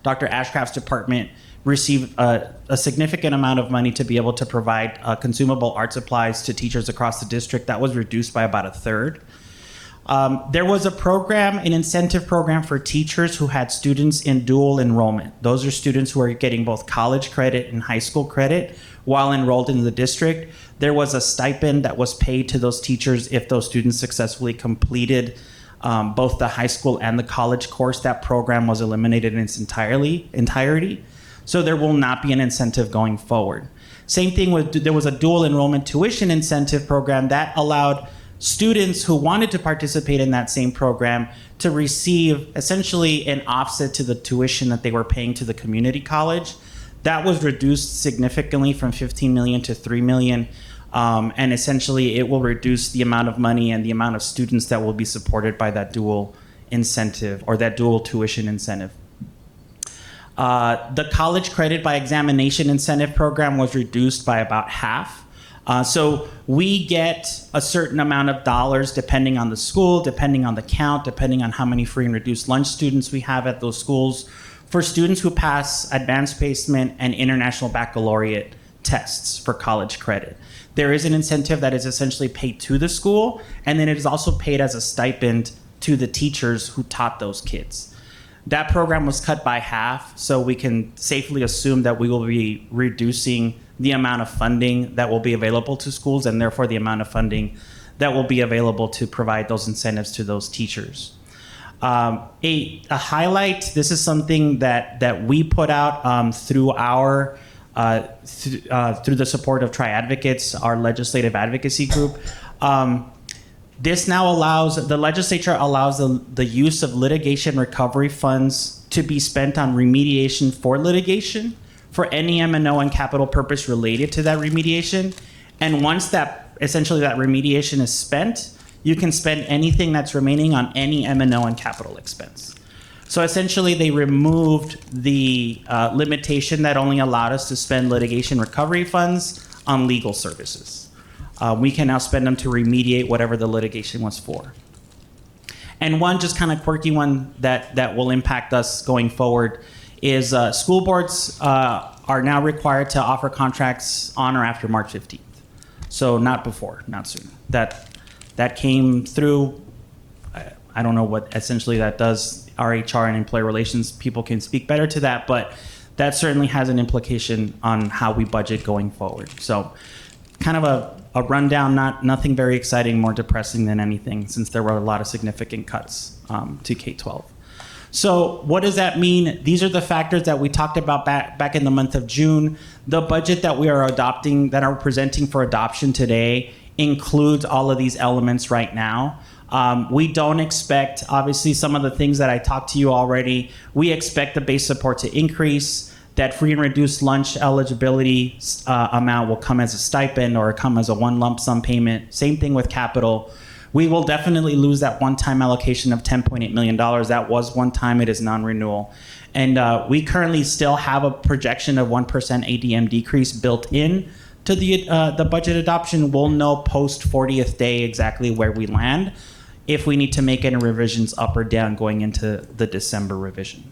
Speaker 13: Dr. Ashcraft's department received a significant amount of money to be able to provide consumable art supplies to teachers across the district. That was reduced by about a third. There was a program, an incentive program for teachers who had students in dual enrollment. Those are students who are getting both college credit and high school credit while enrolled in the district. There was a stipend that was paid to those teachers if those students successfully completed both the high school and the college course. That program was eliminated in its entirety. So there will not be an incentive going forward. Same thing with, there was a dual enrollment tuition incentive program that allowed students who wanted to participate in that same program to receive essentially an offset to the tuition that they were paying to the community college. That was reduced significantly from 15 million to 3 million. And essentially it will reduce the amount of money and the amount of students that will be supported by that dual incentive or that dual tuition incentive. The college credit by examination incentive program was reduced by about half. So we get a certain amount of dollars depending on the school, depending on the count, depending on how many free and reduced lunch students we have at those schools, for students who pass advanced placement and international baccalaureate tests for college credit. There is an incentive that is essentially paid to the school, and then it is also paid as a stipend to the teachers who taught those kids. That program was cut by half, so we can safely assume that we will be reducing the amount of funding that will be available to schools, and therefore the amount of funding that will be available to provide those incentives to those teachers. A highlight, this is something that we put out through our through the support of Tri-Advocates, our legislative advocacy group. This now allows, the legislature allows the use of litigation recovery funds to be spent on remediation for litigation for any M&O and capital purpose related to that remediation. And once that, essentially that remediation is spent, you can spend anything that's remaining on any M&O and capital expense. So essentially they removed the limitation that only allowed us to spend litigation recovery funds on legal services. We can now spend them to remediate whatever the litigation was for. And one just kind of quirky one that will impact us going forward is school boards are now required to offer contracts on or after March 15th. So not before, not soon. That came through. I don't know what essentially that does. Our HR and employee relations people can speak better to that, but that certainly has an implication on how we budget going forward. So kind of a rundown, nothing very exciting, more depressing than anything, since there were a lot of significant cuts to K-12. So what does that mean? These are the factors that we talked about back in the month of June. The budget that we are adopting, that are presenting for adoption today, includes all of these elements right now. We don't expect, obviously, some of the things that I talked to you already. We expect the base support to increase. That free and reduced lunch eligibility amount will come as a stipend or come as a one lump sum payment. Same thing with capital. We will definitely lose that one-time allocation of $10.8 million. That was one time. It is non-renewal. And we currently still have a projection of 1% ADM decrease built in to the budget adoption. We'll know post 40th day exactly where we land if we need to make any revisions up or down going into the December revision.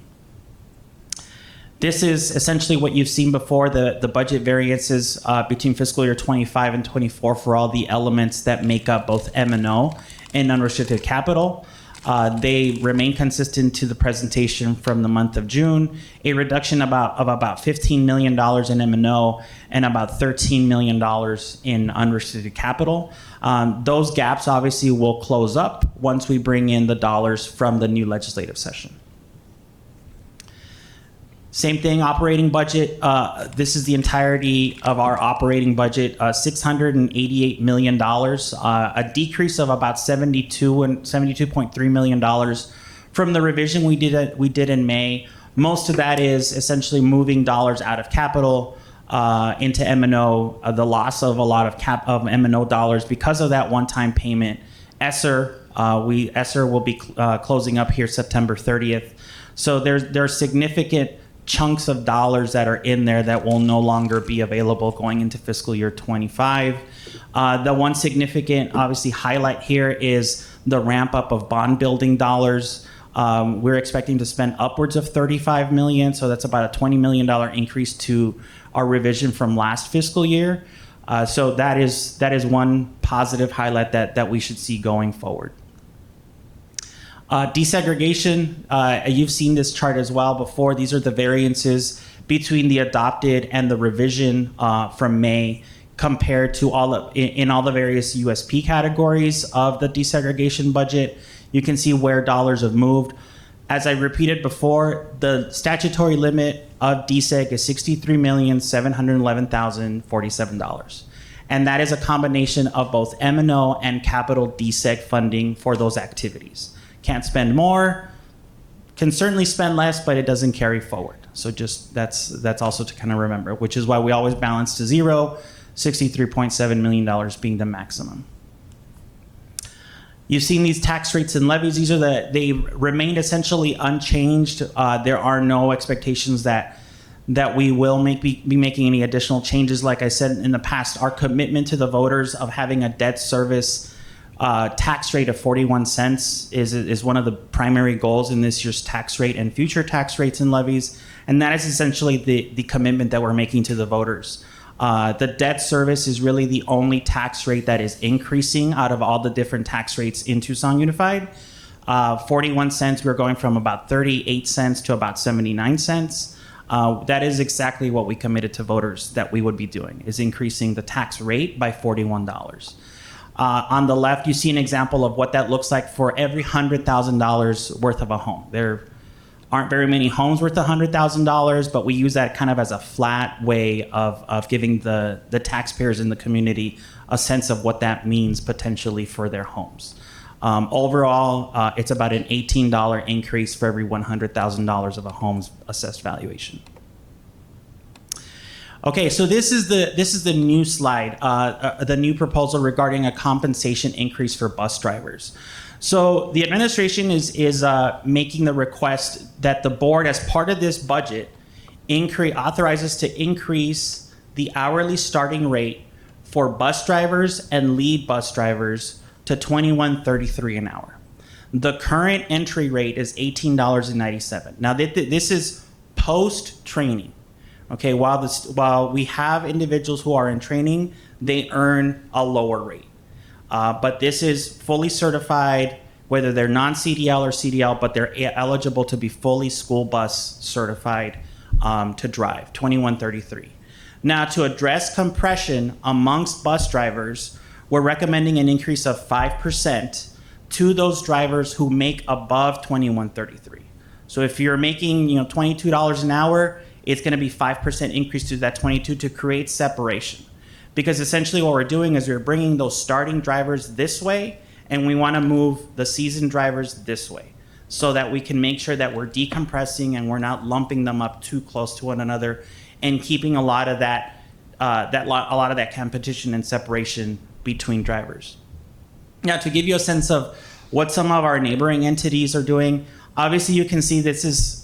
Speaker 13: This is essentially what you've seen before, the budget variances between fiscal year 25 and 24 for all the elements that make up both M&O and unrestricted capital. They remain consistent to the presentation from the month of June, a reduction of about $15 million in M&O and about $13 million in unrestricted capital. Those gaps obviously will close up once we bring in the dollars from the new legislative session. Same thing, operating budget. This is the entirety of our operating budget, $688 million, a decrease of about $72.3 million from the revision we did in May. Most of that is essentially moving dollars out of capital into M&O, the loss of a lot of M&O dollars because of that one-time payment. ESSER will be closing up here September 30th. So there's significant chunks of dollars that are in there that will no longer be available going into fiscal year 25. The one significant, obviously, highlight here is the ramp up of bond building dollars. We're expecting to spend upwards of $35 million, so that's about a $20 million increase to our revision from last fiscal year. So that is one positive highlight that we should see going forward. Desegregation, you've seen this chart as well before. These are the variances between the adopted and the revision from May compared to in all the various USP categories of the desegregation budget. You can see where dollars have moved. As I repeated before, the statutory limit of DSEG is $63,711,047. And that is a combination of both M&O and capital DSEG funding for those activities. Can't spend more, can certainly spend less, but it doesn't carry forward. So just that's also to kind of remember, which is why we always balance to zero, $63.7 million being the maximum. You've seen these tax rates and levies. They remained essentially unchanged. There are no expectations that we will be making any additional changes. Like I said in the past, our commitment to the voters of having a debt service tax rate of 41 cents is one of the primary goals in this year's tax rate and future tax rates and levies. And that is essentially the commitment that we're making to the voters. The debt service is really the only tax rate that is increasing out of all the different tax rates in Tucson Unified. 41 cents, we're going from about 38 cents to about 79 cents. That is exactly what we committed to voters that we would be doing, is increasing the tax rate by $41. On the left, you see an example of what that looks like for every $100,000 worth of a home. There aren't very many homes worth $100,000, but we use that kind of as a flat way of giving the taxpayers in the community a sense of what that means potentially for their homes. Overall, it's about an $18 increase for every $100,000 of a home's assessed valuation. Okay, so this is the new slide, the new proposal regarding a compensation increase for bus drivers. So the administration is making the request that the board, as part of this budget, authorizes to increase the hourly starting rate for bus drivers and lead bus drivers to $21.33 an hour. The current entry rate is $18.97. Now this is post training. Okay, while we have individuals who are in training, they earn a lower rate. But this is fully certified, whether they're non-CDL or CDL, but they're eligible to be fully school bus certified to drive, $21.33. Now, to address compression amongst bus drivers, we're recommending an increase of 5% to those drivers who make above $21.33. So if you're making $22 an hour, it's going to be 5% increase to that 22 to create separation. Because essentially what we're doing is we're bringing those starting drivers this way, and we want to move the seasoned drivers this way, so that we can make sure that we're decompressing and we're not lumping them up too close to one another, and keeping a lot of that competition and separation between drivers. Now, to give you a sense of what some of our neighboring entities are doing, obviously you can see this is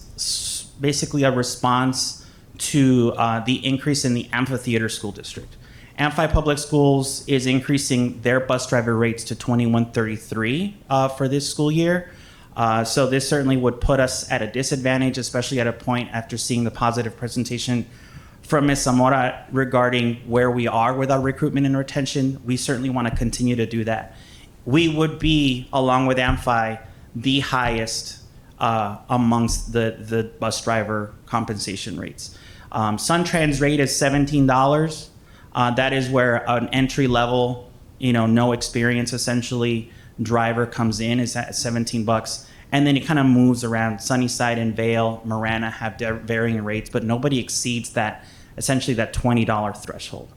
Speaker 13: basically a response to the increase in the Amphitheater School District. Amphi Public Schools is increasing their bus driver rates to $21.33 for this school year. So this certainly would put us at a disadvantage, especially at a point after seeing the positive presentation from Ms. Zamora regarding where we are with our recruitment and retention. We certainly want to continue to do that. We would be, along with Amphi, the highest amongst the bus driver compensation rates. SunTrans rate is $17. That is where an entry level, no experience essentially driver comes in, is at $17. And then it kind of moves around. Sunnyside and Vale, Marana have varying rates, but nobody exceeds that, essentially that $20 threshold.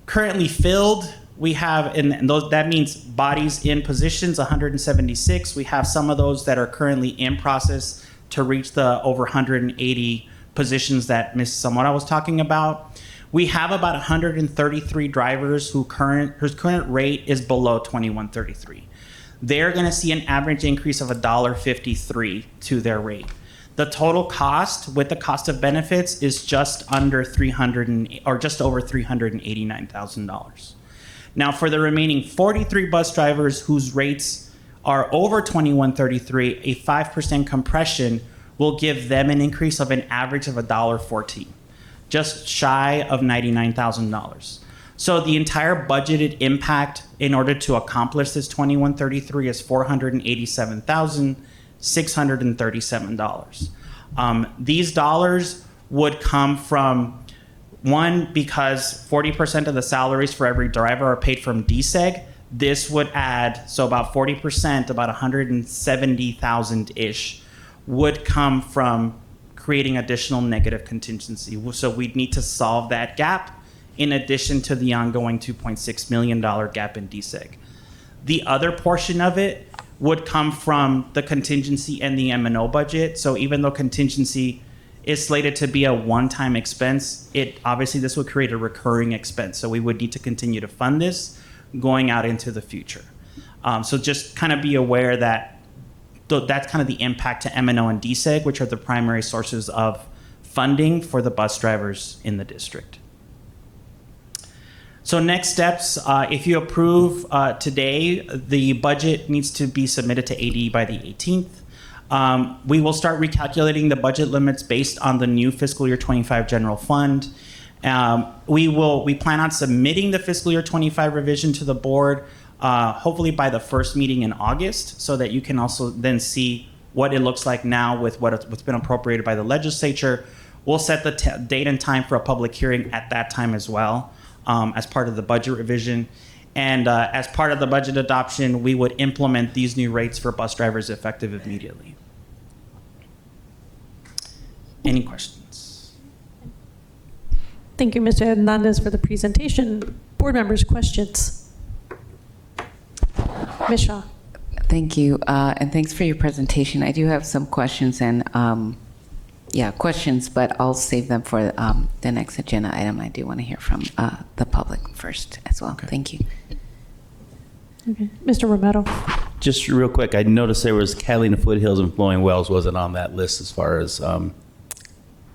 Speaker 13: Currently filled, we have, and that means bodies in positions, 176. We have some of those that are currently in process to reach the over 180 positions that Ms. Zamora was talking about. We have about 133 drivers whose current rate is below $21.33. They're going to see an average increase of $1.53 to their rate. The total cost with the cost of benefits is just under just over $389,000. Now, for the remaining 43 bus drivers whose rates are over $21.33, a 5% compression will give them an increase of an average of $1.14, just shy of $99,000. So the entire budgeted impact in order to accomplish this $21.33 is $487,637. These dollars would come from, one, because 40% of the salaries for every driver are paid from DSEG. This would add, so about 40%, about 170,000-ish, would come from creating additional negative contingency. So we'd need to solve that gap in addition to the ongoing $2.6 million gap in DSEG. The other portion of it would come from the contingency and the M&O budget. So even though contingency is slated to be a one-time expense, obviously this would create a recurring expense. So we would need to continue to fund this going out into the future. So just kind of be aware that that's kind of the impact to M&O and DSEG, which are the primary sources of funding for the bus drivers in the district. So next steps, if you approve today, the budget needs to be submitted to AD by the 18th. We will start recalculating the budget limits based on the new fiscal year 25 general fund. We plan on submitting the fiscal year 25 revision to the board, hopefully by the first meeting in August, so that you can also then see what it looks like now with what's been appropriated by the legislature. We'll set the date and time for a public hearing at that time as well, as part of the budget revision. And as part of the budget adoption, we would implement these new rates for bus drivers effective immediately. Any questions?
Speaker 1: Thank you, Mr. Hernandez, for the presentation. Board members, questions? Ms. Shaw.
Speaker 7: Thank you, and thanks for your presentation. I do have some questions questions, but I'll save them for the next agenda item. I do want to hear from the public first as well. Okay. Thank you.
Speaker 1: Okay. Mr. Romero.
Speaker 8: Just real quick, I noticed there was Catalina Foothills and Flowing Wells wasn't on that list as far as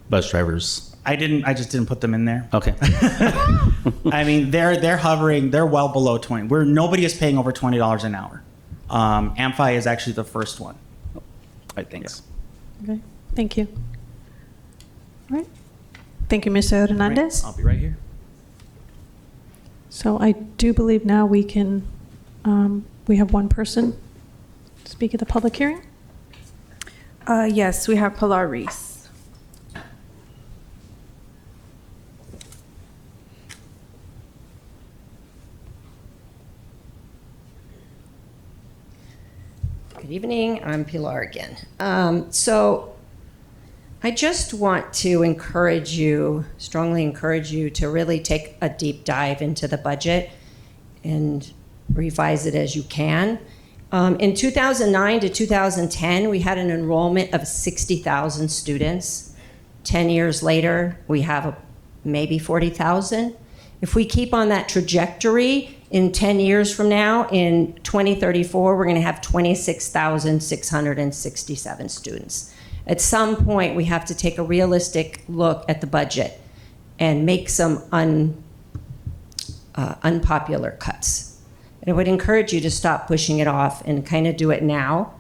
Speaker 8: bus drivers.
Speaker 13: I just didn't put them in there.
Speaker 8: Okay.
Speaker 13: I mean, they're hovering, they're well below 20. Nobody is paying over $20 an hour. Amphi is actually the first one.
Speaker 8: All right, thanks.
Speaker 1: Yeah. Okay, thank you. All right. Thank you, Mr. Hernandez.
Speaker 13: I'll be right here.
Speaker 1: So I do believe now we can, we have one person speak at the public hearing.
Speaker 3: Yes, we have Pilar Reese.
Speaker 12: Good evening, I'm Pilar again. So I just want to strongly encourage you to really take a deep dive into the budget and revise it as you can. In 2009 to 2010, we had an enrollment of 60,000 students. 10 years later, we have maybe 40,000. If we keep on that trajectory, in 10 years from now, in 2034, we're going to have 26,667 students. At some point, we have to take a realistic look at the budget and make some unpopular cuts. And I would encourage you to stop pushing it off and kind of do it now,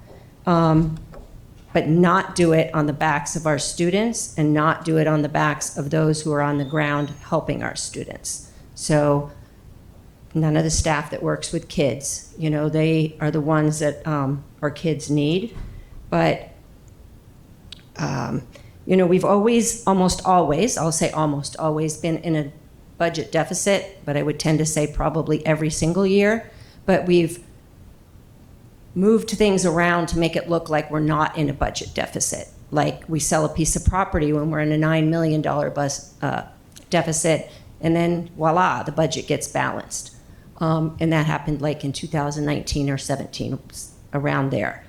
Speaker 12: but not do it on the backs of our students and not do it on the backs of those who are on the ground helping our students. So none of the staff that works with kids, they are the ones that our kids need. But, we've almost always been in a budget deficit, but I would tend to say probably every single year. But we've moved things around to make it look like we're not in a budget deficit. Like we sell a piece of property when we're in a $9 million deficit, and then voila, the budget gets balanced. And that happened like in 2019 or 17, around there.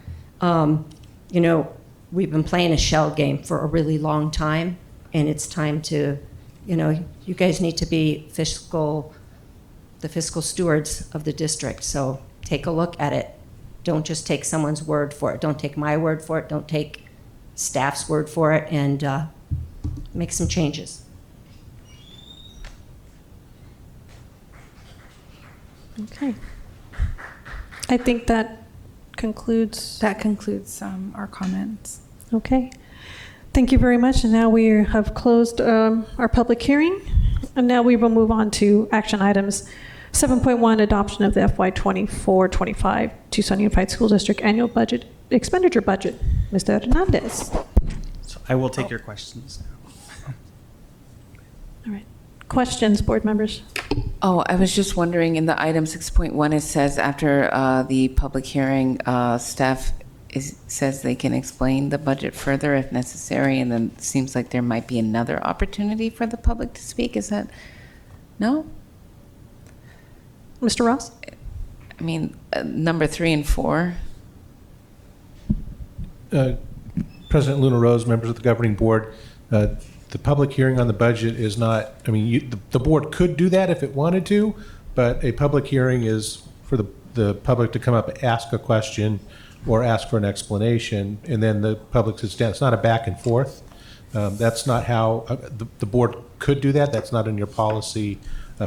Speaker 12: We've been playing a shell game for a really long time, and it's time to, you guys need to be the fiscal stewards of the district. So take a look at it. Don't just take someone's word for it. Don't take my word for it. Don't take staff's word for it, and make some changes.
Speaker 1: Okay. I think that concludes.
Speaker 3: Our comments.
Speaker 1: Okay. Thank you very much. And now we have closed our public hearing. And now we will move on to action items. 7.1, adoption of the FY24-25 Tucson Unified School District annual budget, expenditure budget. Mr. Hernandez.
Speaker 13: So I will take your questions now.
Speaker 1: All right. Questions, board members?
Speaker 7: Oh, I was just wondering, in the item 6.1, it says after the public hearing, staff says they can explain the budget further if necessary, and then it seems like there might be another opportunity for the public to speak. Is that No?
Speaker 1: Mr. Ross?
Speaker 7: I mean, number 3 and 4.
Speaker 14: President Luna Rose, members of the governing board, the public hearing on the budget is not, I mean, the board could do that if it wanted to, but a public hearing is for the public to come up and ask a question or ask for an explanation, and then the public sits down. It's not a back and forth. That's not how, the board could do that. That's not in your policy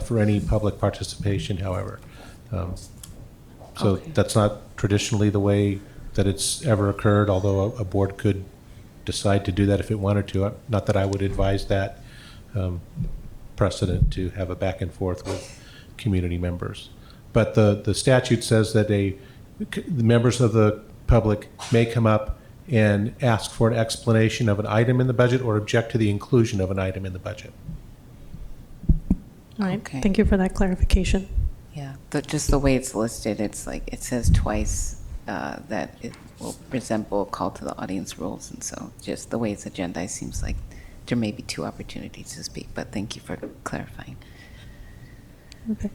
Speaker 14: for any public participation, however. So that's not traditionally the way that it's ever occurred, although a board could decide to do that if it wanted to. Not that I would advise that precedent to have a back and forth with community members. But the statute says that the members of the public may come up and ask for an explanation of an item in the budget or object to the inclusion of an item in the budget.
Speaker 1: All right.
Speaker 7: Okay.
Speaker 1: Thank you for that clarification.
Speaker 7: Yeah, just the way it's listed, it's like, it says twice that it will resemble call to the audience rules. And so just the way it's agendized seems like there may be 2 opportunities to speak, but thank you for clarifying.
Speaker 1: Okay.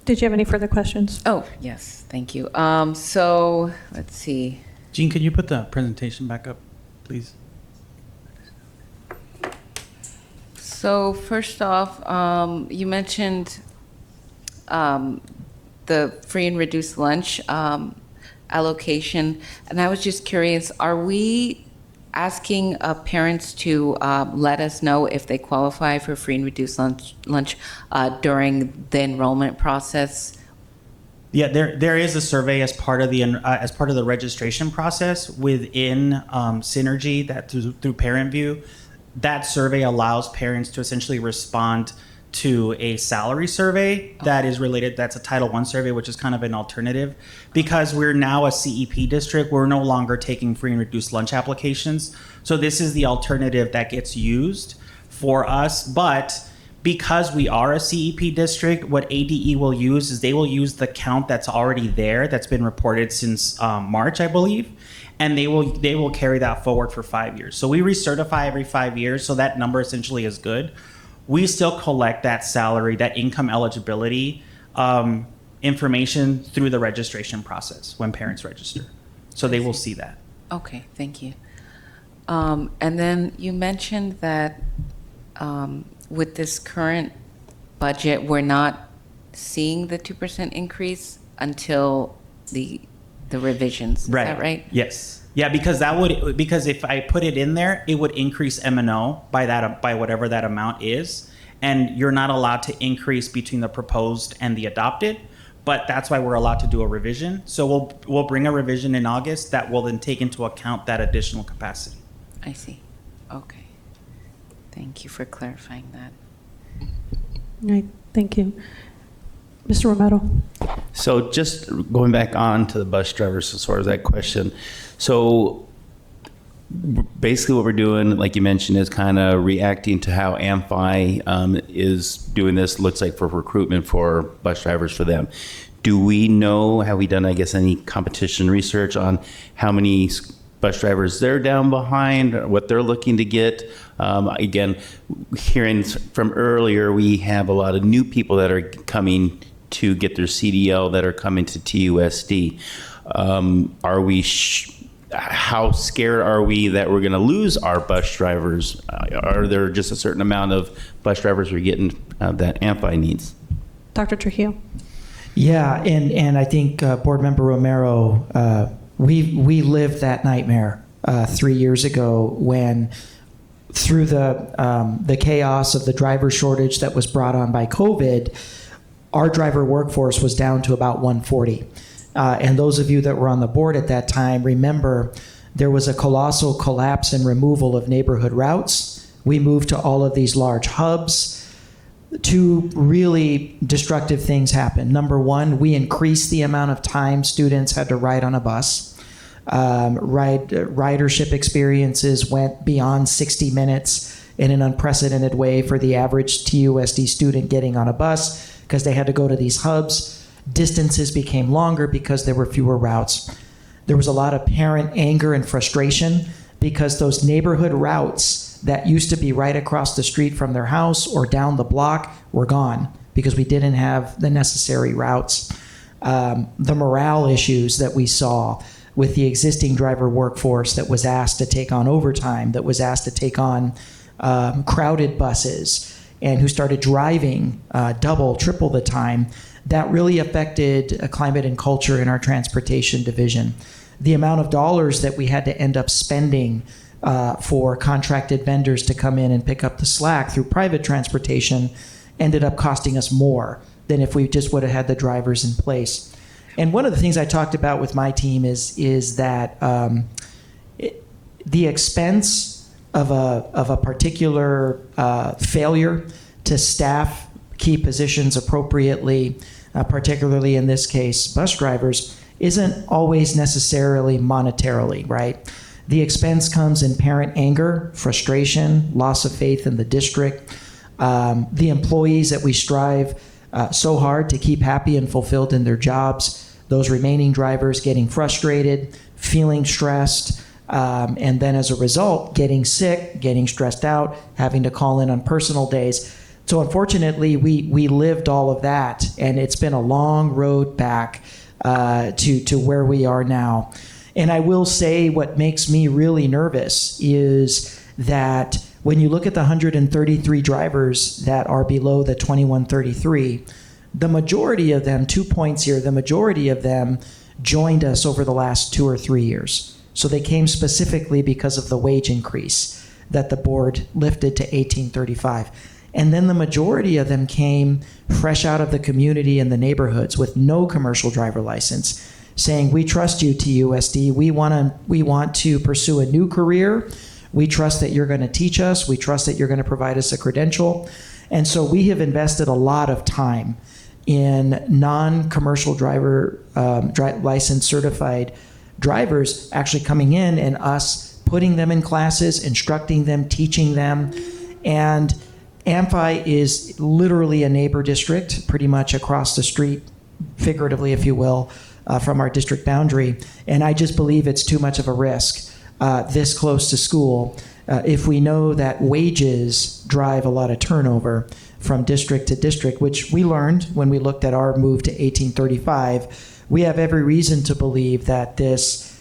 Speaker 1: Did you have any further questions?
Speaker 7: Oh, yes, thank you. So let's see.
Speaker 13: Jean, could you put the presentation back up, please?
Speaker 7: So first off, you mentioned the free and reduced lunch allocation, and I was just curious, are we asking parents to let us know if they qualify for free and reduced lunch during the enrollment process?
Speaker 13: Yeah, there is a survey as part of the registration process within Synergy that through Parent View. That survey allows parents to essentially respond to a salary survey that is related. That's a Title I survey, which is kind of an alternative. Because we're now a CEP district, we're no longer taking free and reduced lunch applications. So this is the alternative that gets used for us. But because we are a CEP district, what ADE will use is they will use the count that's already there, that's been reported since March, I believe. And they will carry that forward for 5 years. So we recertify every 5 years, so that number essentially is good. We still collect that salary, that income eligibility information through the registration process when parents register. So they will see that.
Speaker 7: Okay, thank you. And then you mentioned that with this current budget, we're not seeing the 2% increase until the revisions. Is that right?
Speaker 13: Yes. Yeah, because if I put it in there, it would increase M&O by whatever that amount is, and you're not allowed to increase between the proposed and the adopted. But that's why we're allowed to do a revision. So we'll bring a revision in August that will then take into account that additional capacity.
Speaker 7: I see. Okay. Thank you for clarifying that.
Speaker 1: All right. Thank you. Mr. Romero.
Speaker 8: So just going back on to the bus drivers as far as that question. So basically what we're doing, like you mentioned, is kind of reacting to how Amphi is doing this, looks like for recruitment for bus drivers for them. Do we know, have we done, I guess, any competition research on how many bus drivers they're down behind, what they're looking to get? Again, hearing from earlier, we have a lot of new people that are coming to get their CDL that are coming to TUSD. Are we, how scared are we that we're going to lose our bus drivers? Are there just a certain amount of bus drivers we're getting that Amphi needs?
Speaker 1: Dr. Trujillo.
Speaker 6: Yeah, and I think Board Member Romero, we lived that nightmare 3 years ago when, through the chaos of the driver shortage that was brought on by COVID, our driver workforce was down to about 140. And those of you that were on the board at that time remember there was a colossal collapse and removal of neighborhood routes. We moved to all of these large hubs. 2 really destructive things happened. Number one, we increased the amount of time students had to ride on a bus. Ridership experiences went beyond 60 minutes in an unprecedented way for the average TUSD student getting on a bus because they had to go to these hubs. Distances became longer because there were fewer routes. There was a lot of parent anger and frustration because those neighborhood routes that used to be right across the street from their house or down the block were gone because we didn't have the necessary routes. The morale issues that we saw with the existing driver workforce that was asked to take on overtime, that was asked to take on crowded buses, and who started driving double, triple the time, that really affected climate and culture in our transportation division. The amount of dollars that we had to end up spending for contracted vendors to come in and pick up the slack through private transportation ended up costing us more than if we just would have had the drivers in place. And one of the things I talked about with my team is that the expense of a particular failure to staff key positions appropriately, particularly in this case, bus drivers, isn't always necessarily monetarily, right? The expense comes in parent anger, frustration, loss of faith in the district. The employees that we strive so hard to keep happy and fulfilled in their jobs, those remaining drivers getting frustrated, feeling stressed, and then as a result, getting sick, getting stressed out, having to call in on personal days. So unfortunately, we lived all of that, and it's been a long road back to where we are now. And I will say what makes me really nervous is that when you look at the 133 drivers that are below the 2133, the majority of them, 2 points here, the majority of them joined us over the last 2 or 3 years. So they came specifically because of the wage increase that the board lifted to $18.35. And then the majority of them came fresh out of the community and the neighborhoods with no commercial driver license, saying, we trust you, TUSD. We want to pursue a new career. We trust that you're going to teach us. We trust that you're going to provide us a credential. And so we have invested a lot of time in non-commercial driver license certified drivers actually coming in and us putting them in classes, instructing them, teaching them. And Amphi is literally a neighbor district, pretty much across the street, figuratively, if you will, from our district boundary. And I just believe it's too much of a risk this close to school if we know that wages drive a lot of turnover from district to district, which we learned when we looked at our move to 1835. We have every reason to believe that this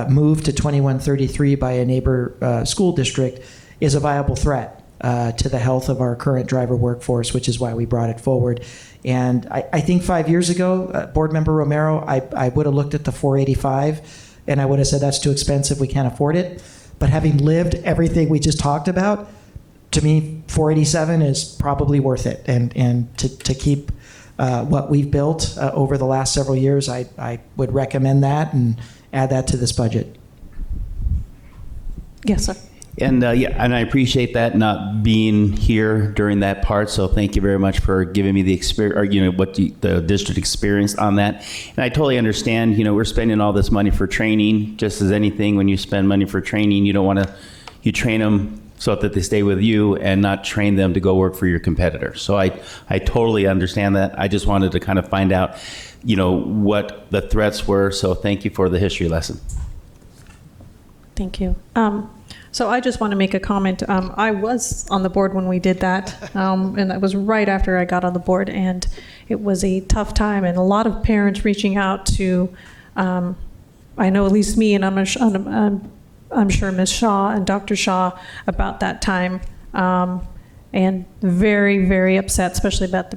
Speaker 6: move to 2133 by a neighbor school district is a viable threat to the health of our current driver workforce, which is why we brought it forward. And I think 5 years ago, Board Member Romero, I would have looked at the 485 and I would have said that's too expensive, we can't afford it. But having lived everything we just talked about, to me, 487 is probably worth it. And to keep what we've built over the last several years, I would recommend that and add that to this budget.
Speaker 1: Yes, sir.
Speaker 8: And and I appreciate that not being here during that part. So thank you very much for giving me the experience, or what the district experienced on that. And I totally understand. We're spending all this money for training. Just as anything, when you spend money for training, you don't want to. You train them so that they stay with you, and not train them to go work for your competitor. So I totally understand that. I just wanted to kind of find out, what the threats were. So thank you for the history lesson.
Speaker 1: Thank you. So I just want to make a comment. I was on the board when we did that, and that was right after I got on the board, and it was a tough time, and a lot of parents reaching out to, I know at least me, and I'm sure Ms. Shaw and Dr. Shaw about that time, and very, very upset, especially about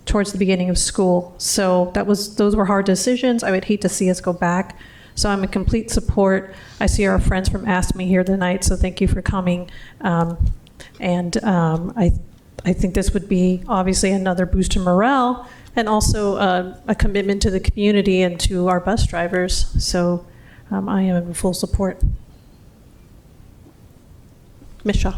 Speaker 1: towards the beginning of school. So those were hard decisions. I would hate to see us go back. So I'm in complete support. I see our friends from ASME here tonight, so thank you for coming. I think this would be obviously another boost to morale, and also a commitment to the community and to our bus drivers. So I am in full support. Ms. Shaw.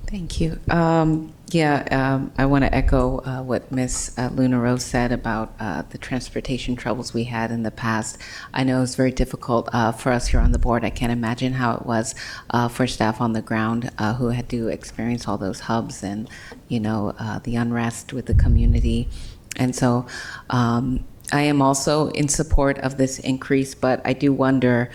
Speaker 7: Thank you. I want to echo what Ms. Luna Rose said about the transportation troubles we had in the past. I know it's very difficult for us here on the board. I can't imagine how it was for staff on the ground who had to experience all those hubs and, the unrest with the community. And so I am also in support of this increase, but I do wonder,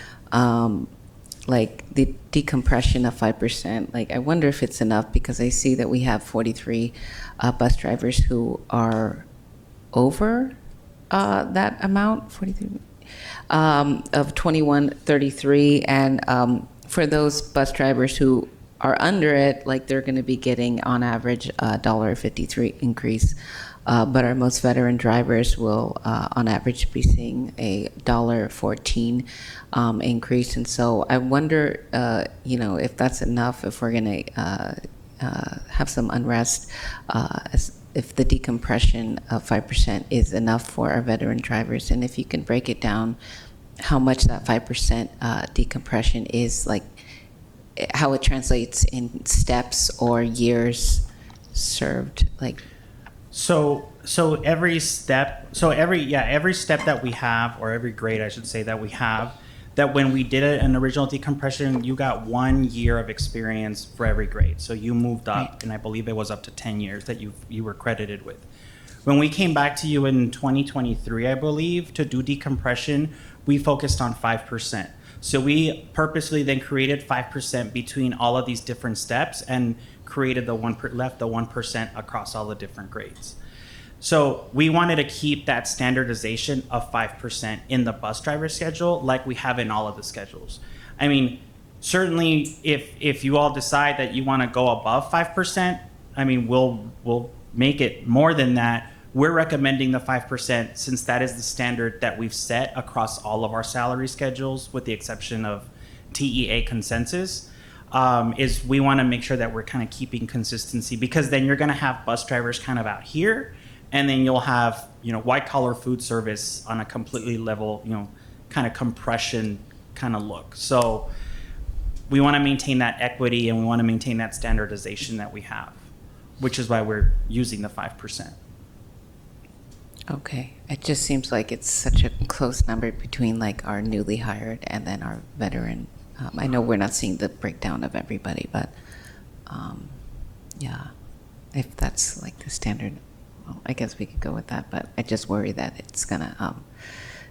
Speaker 7: like the decompression of 5%, like I wonder if it's enough, because I see that we have 43 bus drivers who are over that amount, 43 of 2133, and for those bus drivers who are under it, like they're going to be getting on average $1.53 increase, but our most veteran drivers will on average be seeing a $1.14 increase. And so I wonder, if that's enough, if we're going to have some unrest, if the decompression of 5% is enough for our veteran drivers, and if you can break it down, how much that 5% decompression is, like how it translates in steps or years served, like.
Speaker 13: So every step that we have, or every grade I should say that we have, that when we did an original decompression, you got 1 year of experience for every grade. So you moved up, right. And I believe it was up to 10 years that you were credited with. When we came back to you in 2023, I believe, to do decompression, we focused on 5%. So we purposely then created 5% between all of these different steps and created left the 1% across all the different grades. So we wanted to keep that standardization of 5% in the bus driver schedule like we have in all of the schedules. I mean, certainly if you all decide that you want to go above 5%, I mean, we'll make it more than that. We're recommending the 5% since that is the standard that we've set across all of our salary schedules, with the exception of TEA consensus. Is we want to make sure that we're kind of keeping consistency, because then you're going to have bus drivers kind of out here, and then you'll have, white collar food service on a completely level, kind of compression kind of look. So we want to maintain that equity, and we want to maintain that standardization that we have, which is why we're using the 5%.
Speaker 7: Okay, it just seems like it's such a close number between like our newly hired and then our veteran. I know we're not seeing the breakdown of everybody, but yeah, if that's like the standard, well, I guess we could go with that. But I just worry that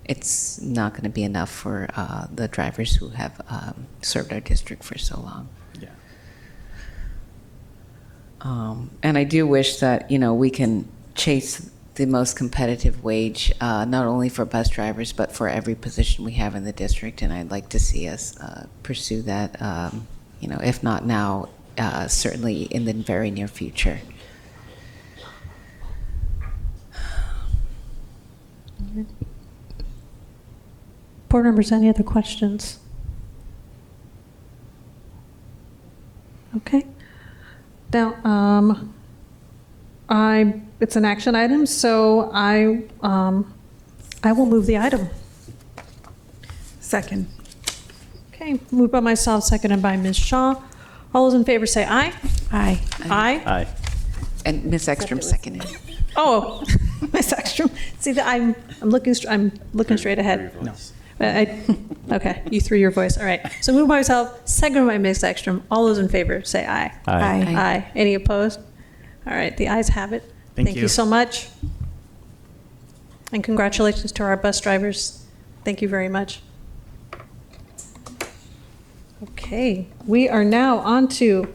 Speaker 7: it's not gonna be enough for the drivers who have served our district for so long.
Speaker 13: Yeah.
Speaker 7: And I do wish that we can chase the most competitive wage, not only for bus drivers, but for every position we have in the district. And I'd like to see us pursue that, if not now, certainly in the very near future.
Speaker 1: Board members, any other questions? Okay. Now, it's an action item, so I will move the item.
Speaker 3: Second.
Speaker 1: Okay, moved by myself, seconded by Ms. Shaw. All those in favor say aye.
Speaker 3: Aye.
Speaker 1: Aye.
Speaker 8: Aye.
Speaker 7: And Ms. Ekstrom seconded.
Speaker 1: Oh, Ms. Ekstrom. See that I'm looking straight ahead.
Speaker 13: No.
Speaker 1: Okay, you threw your voice. All right. So moved by myself, seconded by Ms. Ekstrom. All those in favor say aye.
Speaker 8: Aye.
Speaker 1: Aye. Any opposed? All right, the ayes have it.
Speaker 13: Thank
Speaker 1: you so much. And congratulations to our bus drivers. Thank you very much. Okay, we are now on to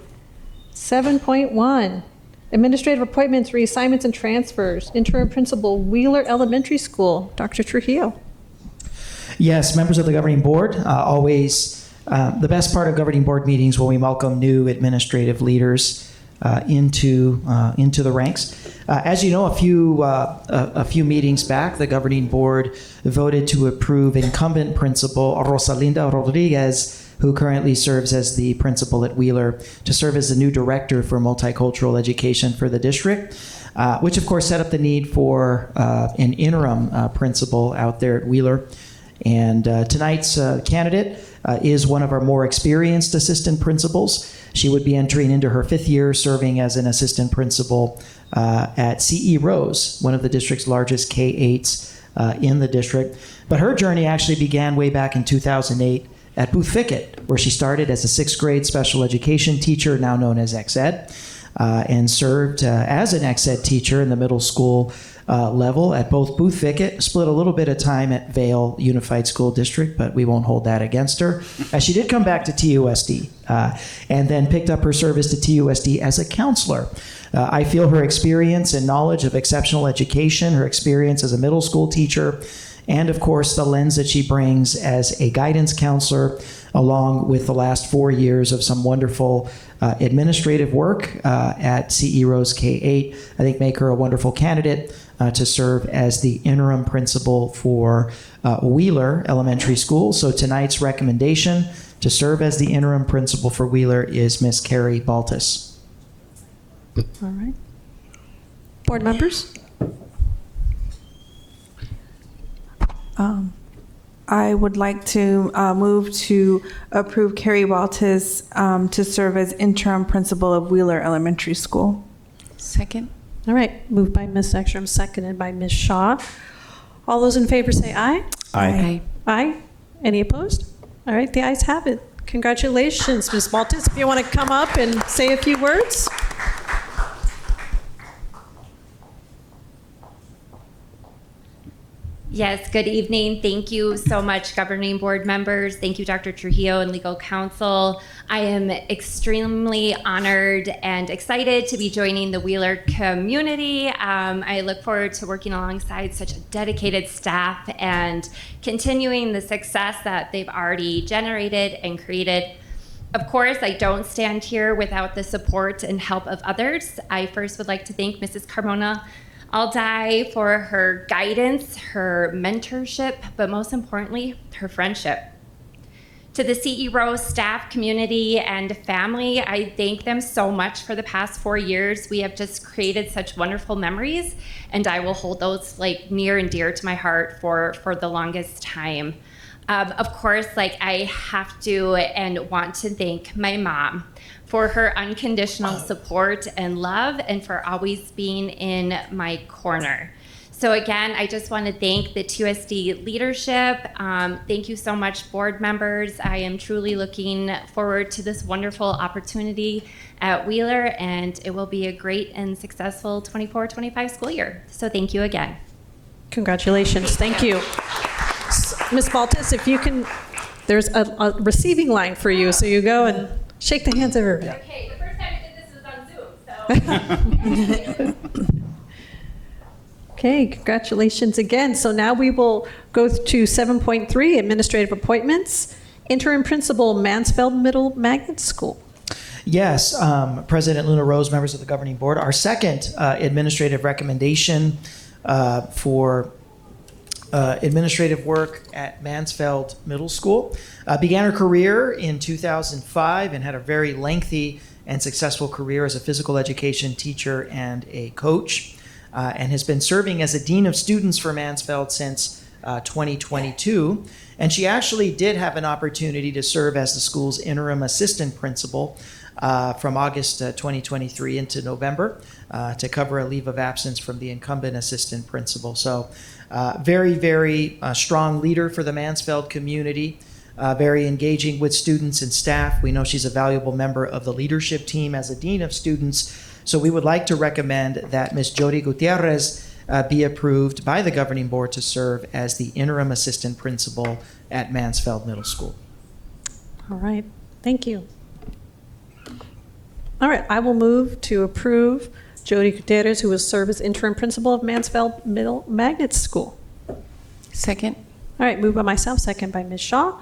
Speaker 1: 7.1. Administrative appointments, reassignments, and transfers. Interim Principal, Wheeler Elementary School, Dr. Trujillo.
Speaker 6: Yes, members of the governing board, always the best part of governing board meetings when we welcome new administrative leaders into the ranks. As you know, a few meetings back, the governing board voted to approve incumbent principal Rosalinda Rodriguez, who currently serves as the principal at Wheeler, to serve as the new director for multicultural education for the district, which of course set up the need for an interim principal out there at Wheeler. And tonight's candidate is one of our more experienced assistant principals. She would be entering into her 5th year serving as an assistant principal at CE Rose, one of the district's largest K-8s in the district. But her journey actually began way back in 2008 at Booth Fickett, where she started as a 6th grade special education teacher, now known as XED, and served as an XED teacher in the middle school level at both Booth Vickett, split a little bit of time at Vale Unified School District, but we won't hold that against her. She did come back to TUSD and then picked up her service to TUSD as a counselor. I feel her experience and knowledge of exceptional education, her experience as a middle school teacher, and of course the lens that she brings as a guidance counselor, along with the last 4 years of some wonderful administrative work at CE Rose K-8, I think make her a wonderful candidate to serve as the interim principal for Wheeler Elementary School. So tonight's recommendation to serve as the interim principal for Wheeler is Miss Carrie Baltus.
Speaker 1: All right. Board members?
Speaker 3: I would like to move to approve Carrie Baltus to serve as interim principal of Wheeler Elementary School.
Speaker 7: Second.
Speaker 1: All right, moved by Ms. Ekstrom, seconded by Ms. Shaw. All those in favor say aye.
Speaker 7: Aye.
Speaker 1: Aye. Any opposed? All right, the ayes have it. Congratulations, Ms. Baltus. If you want to come up and say a few words.
Speaker 15: Yes, good evening. Thank you so much, governing board members. Thank you, Dr. Trujillo and legal counsel. I am extremely honored and excited to be joining the Wheeler community. I look forward to working alongside such a dedicated staff and continuing the success that they've already generated and created. Of course, I don't stand here without the support and help of others. I first would like to thank Mrs. Carmona Alday for her guidance, her mentorship, but most importantly, her friendship. To the CE Rose staff, community, and family, I thank them so much for the past 4 years. We have just created such wonderful memories, and I will hold those like near and dear to my heart for the longest time. Of course, I have to and want to thank my mom for her unconditional support and love and for always being in my corner. So again, I just want to thank the TUSD leadership. Thank you so much, board members. I am truly looking forward to this wonderful opportunity at Wheeler, and it will be a great and successful 24-25 school year. So thank you again.
Speaker 1: Congratulations. Thank you. Ms. Baltus, if you can, there's a receiving line for you, so you go and shake the hands of everybody.
Speaker 15: Okay, the first time I did this was on Zoom, so.
Speaker 1: Okay, congratulations again. So now we will go to 7.3, administrative appointments. Interim principal, Mansfield Middle Magnet School.
Speaker 6: Yes, President Luna Rose, members of the governing board. Our second administrative recommendation for administrative work at Mansfield Middle School. Began her career in 2005 and had a very lengthy and successful career as a physical education teacher and a coach, and has been serving as a dean of students for Mansfield since 2022. And she actually did have an opportunity to serve as the school's interim assistant principal from August 2023 into November to cover a leave of absence from the incumbent assistant principal. So very, very strong leader for the Mansfield community, very engaging with students and staff. We know she's a valuable member of the leadership team as a dean of students. So we would like to recommend that Ms. Jody Gutierrez be approved by the governing board to serve as the interim assistant principal at Mansfield Middle School.
Speaker 1: All right, thank you. All right, I will move to approve Jody Gutierrez, who will serve as interim principal of Mansfield Middle Magnet School.
Speaker 7: Second.
Speaker 1: All right, moved by myself, second by Ms. Shaw.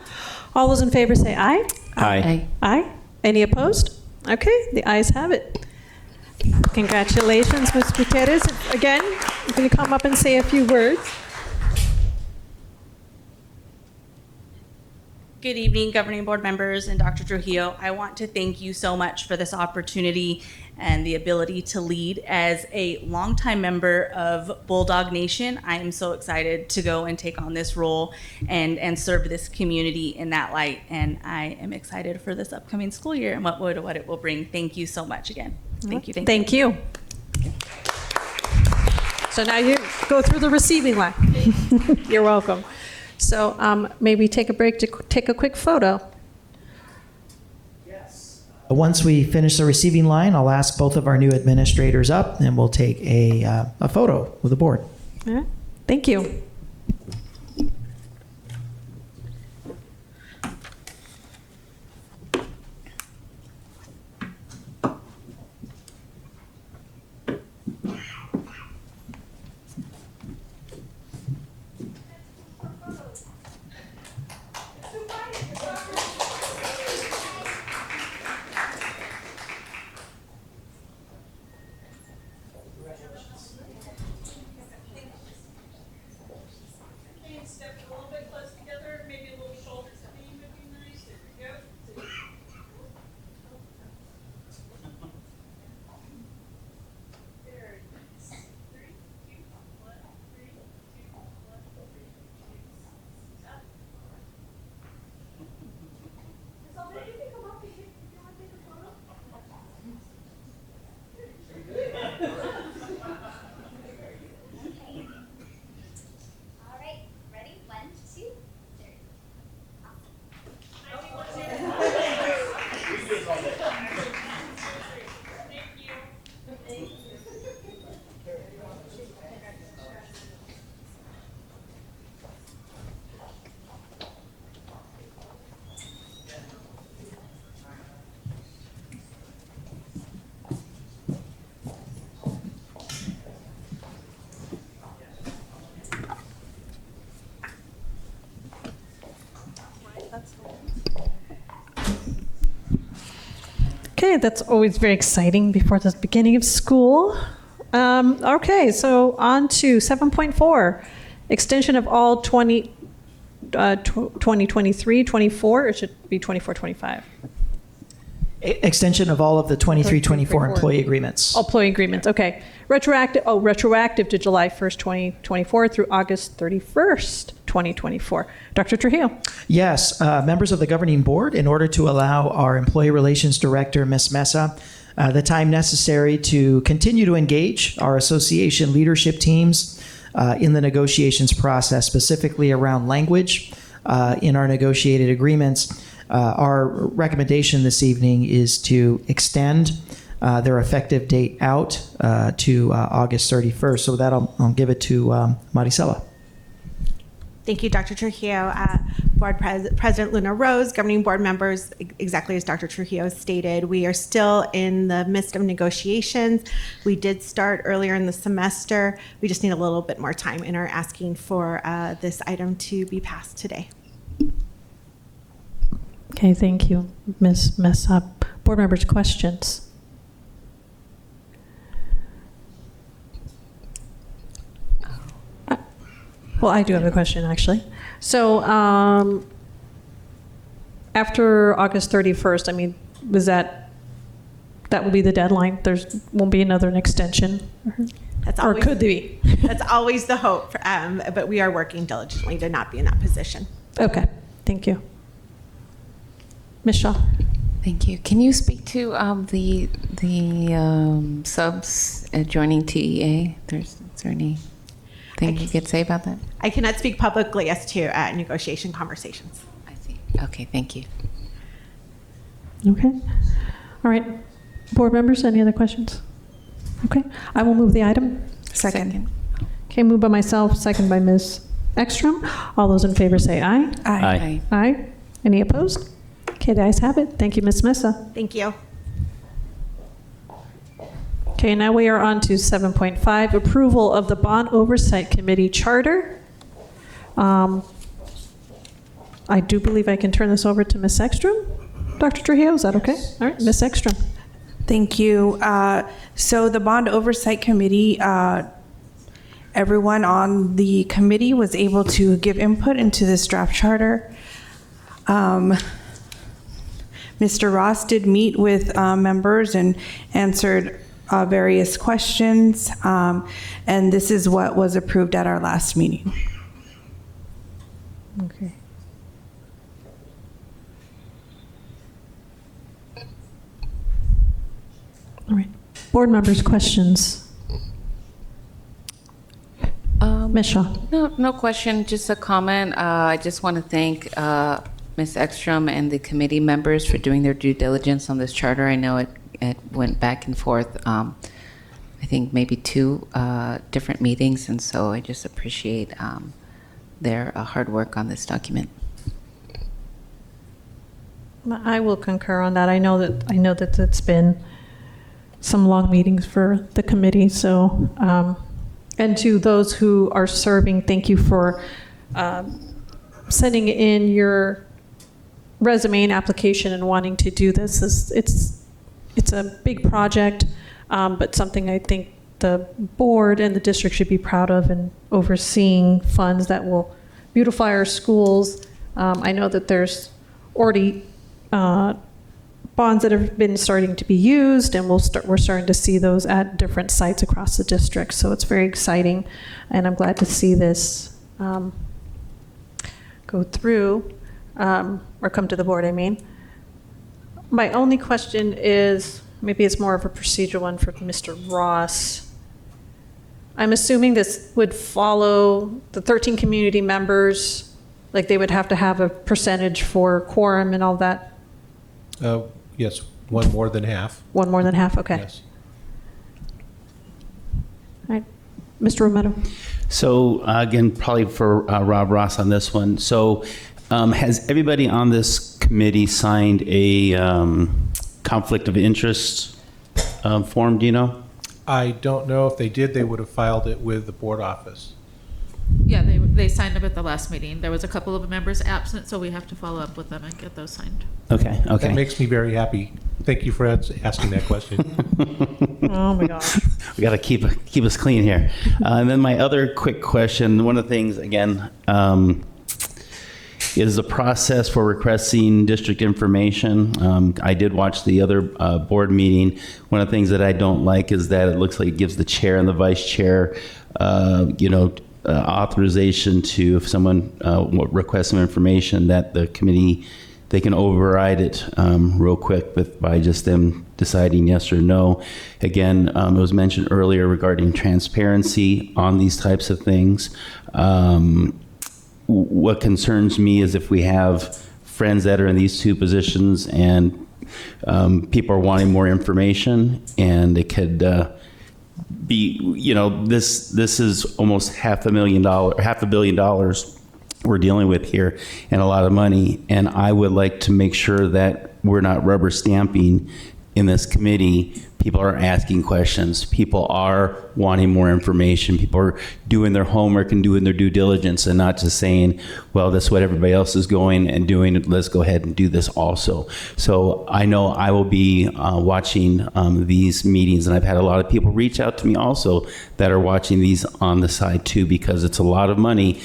Speaker 1: All those in favor say aye.
Speaker 8: Aye.
Speaker 1: Aye. Any opposed? Okay, the ayes have it. Congratulations, Ms. Gutierrez. Again, you're going to come up and say a few words.
Speaker 16: Good evening, governing board members and Dr. Trujillo. I want to thank you so much for this opportunity and the ability to lead. As a longtime member of Bulldog Nation, I am so excited to go and take on this role and serve this community in that light. And I am excited for this upcoming school year and what it will bring. Thank you so much again. Thank you.
Speaker 1: Thank you. So now you go through the receiving line. You're welcome. So maybe take a break to take a quick photo.
Speaker 6: Yes. Once we finish the receiving line, I'll ask both of our new administrators up, and we'll take a photo with the board.
Speaker 1: All right. Thank you. Okay, that's always very exciting before the beginning of school. Okay, so on to 7.4, extension of all 2023-24, it should be 24-25.
Speaker 6: Extension of all of the 23-24 employee agreements.
Speaker 1: Employee agreements, okay. Retroactive to July 1st, 2024 through August 31st, 2024. Dr. Trujillo.
Speaker 6: Yes, members of the governing board, in order to allow our employee relations director, Ms. Mesa, the time necessary to continue to engage our association leadership teams in the negotiations process, specifically around language in our negotiated agreements. Our recommendation this evening is to extend their effective date out to August 31st. So with that, I'll give it to Maricela.
Speaker 3: Thank you, Dr. Trujillo. President Luna Rose, governing board members, exactly as Dr. Trujillo stated, we are still in the midst of negotiations. We did start earlier in the semester. We just need a little bit more time and are asking for this item to be passed today.
Speaker 1: Okay, thank you, Ms. Mesa. Board members, questions? Well, I do have a question, actually. So after August 31st, I mean, that will be the deadline? There won't be another extension?
Speaker 3: That's
Speaker 1: or
Speaker 3: always,
Speaker 1: could there be?
Speaker 3: That's always the hope, but we are working diligently to not be in that position.
Speaker 1: Okay, thank you. Ms. Shaw.
Speaker 7: Thank you. Can you speak to the subs joining TEA? Is there anything you could say about that?
Speaker 3: I cannot speak publicly as to negotiation conversations.
Speaker 7: I see. Okay, thank you.
Speaker 1: Okay. All right. Board members, any other questions? Okay. I will move the item.
Speaker 3: Second.
Speaker 1: Okay, moved by myself, second by Ms. Ekstrom. All those in favor say aye.
Speaker 8: Aye.
Speaker 1: Aye. Any opposed? Okay, the ayes have it. Thank you, Ms. Mesa.
Speaker 3: Thank you.
Speaker 1: Okay, now we are on to 7.5, approval of the Bond Oversight Committee Charter. I do believe I can turn this over to Ms. Ekstrom. Dr. Trujillo, is that okay? All right, Ms. Ekstrom.
Speaker 3: Thank you. So the Bond Oversight Committee, everyone on the committee was able to give input into this draft charter. Mr. Ross did meet with members and answered various questions, and this is what was approved at our last meeting.
Speaker 1: Okay. All right. Board members, questions? Ms. Shaw.
Speaker 7: No question, just a comment. I just want to thank Ms. Ekstrom and the committee members for doing their due diligence on this charter. I know it went back and forth, I think maybe 2 different meetings, and so I just appreciate their hard work on this document.
Speaker 1: I will concur on that. I know that it's been some long meetings for the committee. So, and to those who are serving, thank you for sending in your resume and application and wanting to do this. It's a big project, but something I think the board and the district should be proud of, and overseeing funds that will beautify our schools. I know that there's already bonds that have been starting to be used, and we're starting to see those at different sites across the district. So it's very exciting, and I'm glad to see this go through, or come to the board, I mean. My only question is, maybe it's more of a procedural one for Mr. Ross. I'm assuming this would follow the 13 community members, like they would have to have a percentage for quorum and all that?
Speaker 14: Yes, one more than half.
Speaker 1: One more than half, okay.
Speaker 14: Yes.
Speaker 1: All right, Mr. Romero.
Speaker 8: So again, probably for Rob Ross on this one. So has everybody on this committee signed a conflict of interest form, do you know?
Speaker 14: I don't know if they did. They would have filed it with the board office.
Speaker 2: Yeah, they signed up at the last meeting. There was a couple of members absent, so we have to follow up with them and get those signed.
Speaker 8: Okay.
Speaker 14: That makes me very happy. Thank you for asking that question.
Speaker 1: Oh my gosh.
Speaker 8: We got to keep us clean here. And then my other quick question, one of the things, again, is the process for requesting district information. I did watch the other board meeting. One of the things that I don't like is that it looks like it gives the chair and the vice chair, authorization to, if someone requests some information, that the committee, they can override it real quick by just them deciding yes or no. Again, it was mentioned earlier regarding transparency on these types of things. What concerns me is if we have friends that are in these 2 positions and people are wanting more information, and it could be, this is almost $500 million we're dealing with here, and a lot of money. And I would like to make sure that we're not rubber stamping in this committee. People are asking questions. People are wanting more information. People are doing their homework and doing their due diligence, and not just saying, well, that's what everybody else is going and doing. Let's go ahead and do this also. So I know I will be watching these meetings, and I've had a lot of people reach out to me also that are watching these on the side too, because it's a lot of money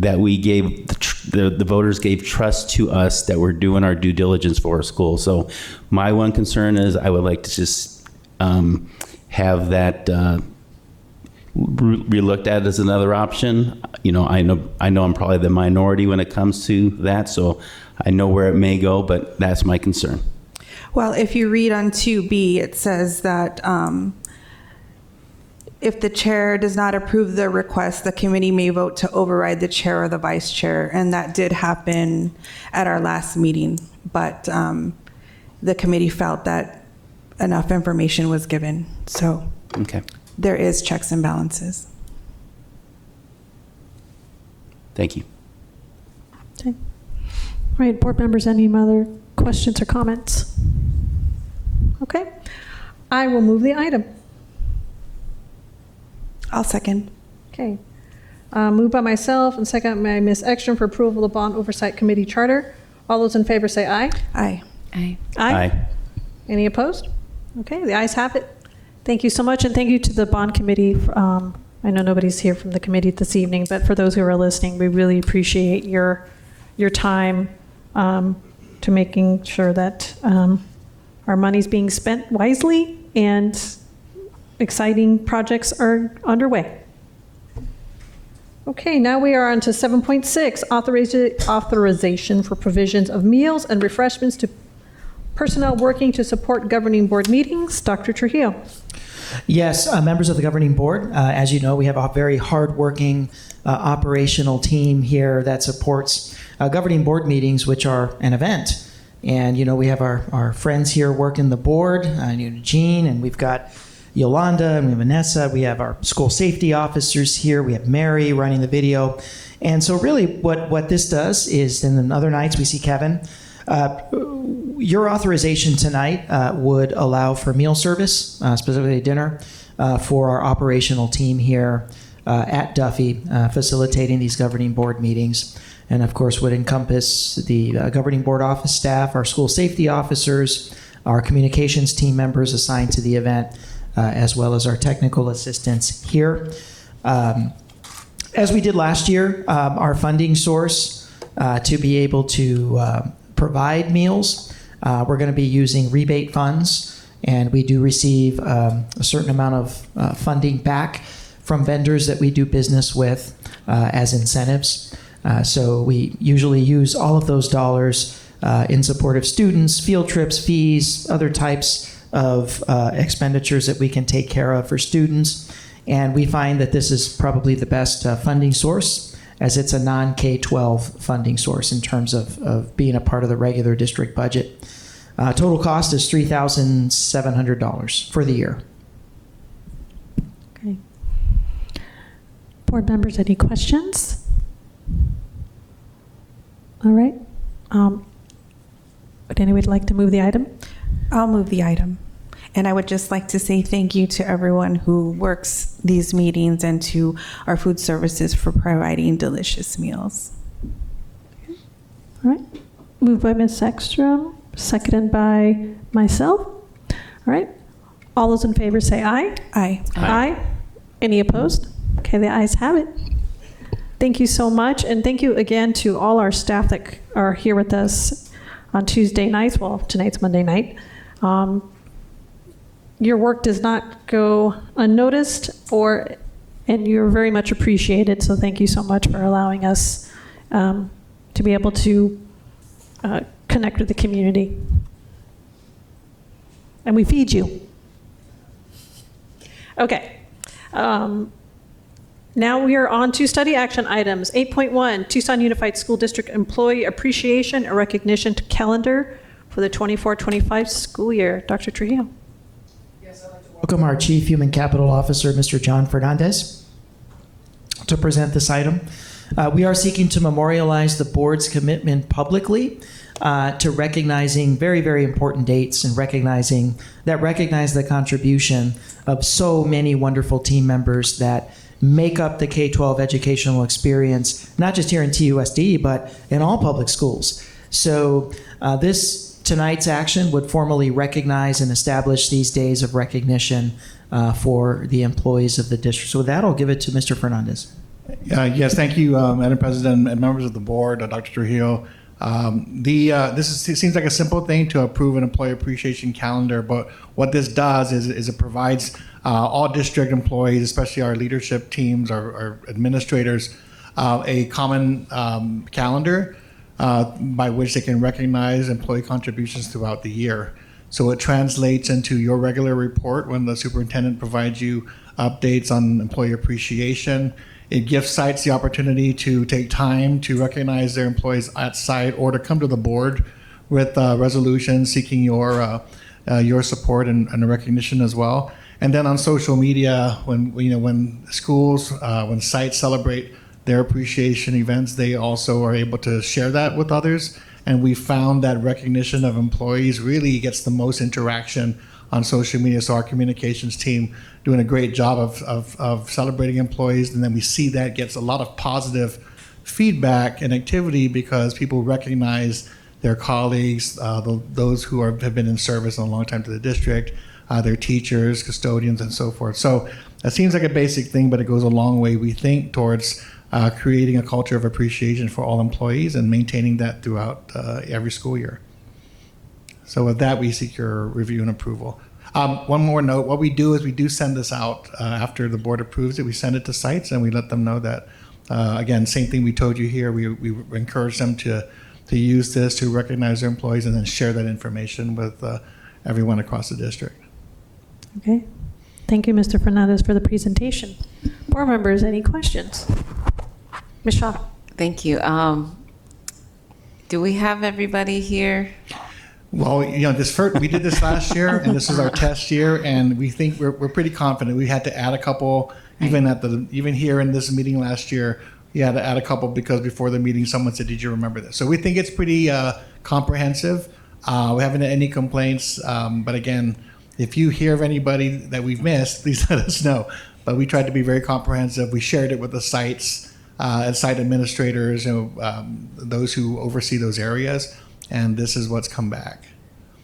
Speaker 8: that we gave, the voters gave trust to us that we're doing our due diligence for our school. So my one concern is I would like to just have that relooked at as another option. I know I'm probably the minority when it comes to that, so I know where it may go, but that's my concern.
Speaker 3: Well, if you read on 2B, it says that if the chair does not approve the request, the committee may vote to override the chair or the vice chair. And that did happen at our last meeting, but the committee felt that enough information was given. So
Speaker 8: okay,
Speaker 3: there is checks and balances.
Speaker 8: Thank you.
Speaker 1: Okay. All right, board members, any other questions or comments? Okay, I will move the item.
Speaker 3: I'll second.
Speaker 1: Okay. Moved by myself and second by Ms. Ekstrom for approval of the Bond Oversight Committee Charter. All those in favor say aye.
Speaker 3: Aye.
Speaker 7: Aye.
Speaker 8: Aye.
Speaker 1: Any opposed? Okay, the ayes have it. Thank you so much, and thank you to the Bond Committee. I know nobody's here from the committee this evening, but for those who are listening, we really appreciate your time to making sure that our money's being spent wisely and exciting projects are underway. Okay, now we are on to 7.6, authorization for provisions of meals and refreshments to personnel working to support governing board meetings. Dr. Trujillo.
Speaker 6: Yes, members of the governing board, as you know, we have a very hardworking operational team here that supports governing board meetings, which are an event. And, you know, we have our friends here working the board, Gene, and we've got Yolanda, and we have Vanessa. We have our school safety officers here. We have Mary running the video. And so really what this does is, and then other nights we see Kevin, your authorization tonight would allow for meal service, specifically dinner, for our operational team here at Duffy, facilitating these governing board meetings. And of course would encompass the governing board office staff, our school safety officers, our communications team members assigned to the event, as well as our technical assistants here. As we did last year, our funding source to be able to provide meals, we're going to be using rebate funds, and we do receive a certain amount of funding back from vendors that we do business with as incentives. So we usually use all of those dollars in support of students, field trips, fees, other types of expenditures that we can take care of for students. And we find that this is probably the best funding source, as it's a non-K-12 funding source in terms of being a part of the regular district budget. Total cost is $3,700 for the year.
Speaker 1: Okay. Board members, any questions? All right. Would anyone like to move the item?
Speaker 3: I'll move the item. And I would just like to say thank you to everyone who works these meetings and to our food services for providing delicious meals.
Speaker 1: All right. Moved by Ms. Ekstrom, seconded by myself. All right. All those in favor say aye.
Speaker 3: Aye.
Speaker 1: Aye. Any opposed? Okay, the ayes have it. Thank you so much, and thank you again to all our staff that are here with us on Tuesday nights. Well, tonight's Monday night. Your work does not go unnoticed, and you're very much appreciated. So thank you so much for allowing us to be able to connect with the community. And we feed you. Okay. Now we are on to study action items. 8.1, Tucson Unified School District Employee Appreciation and Recognition Calendar for the 24-25 school year. Dr. Trujillo.
Speaker 6: Welcome our Chief Human Capital Officer, Mr. John Fernandez, to present this item. We are seeking to memorialize the board's commitment publicly to recognizing very, very important dates and recognize the contribution of so many wonderful team members that make up the K-12 educational experience, not just here in TUSD, but in all public schools. So tonight's action would formally recognize and establish these days of recognition for the employees of the district. So with that, I'll give it to Mr. Fernandez.
Speaker 17: Yes, thank you, Madam President and members of the board, Dr. Trujillo. This seems like a simple thing to approve an employee appreciation calendar, but what this does is it provides all district employees, especially our leadership teams, our administrators, a common calendar by which they can recognize employee contributions throughout the year. So it translates into your regular report when the superintendent provides you updates on employee appreciation. It gives sites the opportunity to take time to recognize their employees at site or to come to the board with resolutions seeking your support and recognition as well. And then on social media, when schools, when sites celebrate their appreciation events, they also are able to share that with others. And we found that recognition of employees really gets the most interaction on social media. So our communications team doing a great job of celebrating employees. And then we see that gets a lot of positive feedback and activity because people recognize their colleagues, those who have been in service a long time to the district, their teachers, custodians, and so forth. So that seems like a basic thing, but it goes a long way, we think, towards creating a culture of appreciation for all employees and maintaining that throughout every school year. So with that, we seek your review and approval. One more note, what we do is we do send this out after the board approves it. We send it to sites and we let them know that, again, same thing we told you here, we encourage them to use this to recognize their employees and then share that information with everyone across the district.
Speaker 1: Okay. Thank you, Mr. Fernandez, for the presentation. Board members, any questions? Ms. Shaw.
Speaker 7: Thank you. Do we have everybody here?
Speaker 17: Well, we did this last year, and this is our test year, and we think we're pretty confident. We had to add a couple, even here in this meeting last year, we had to add a couple because before the meeting, someone said, "Did you remember this?" So we think it's pretty comprehensive. We haven't had any complaints, but again, if you hear of anybody that we've missed, please let us know. But we tried to be very comprehensive. We shared it with the sites and site administrators, those who oversee those areas. And this is what's come back.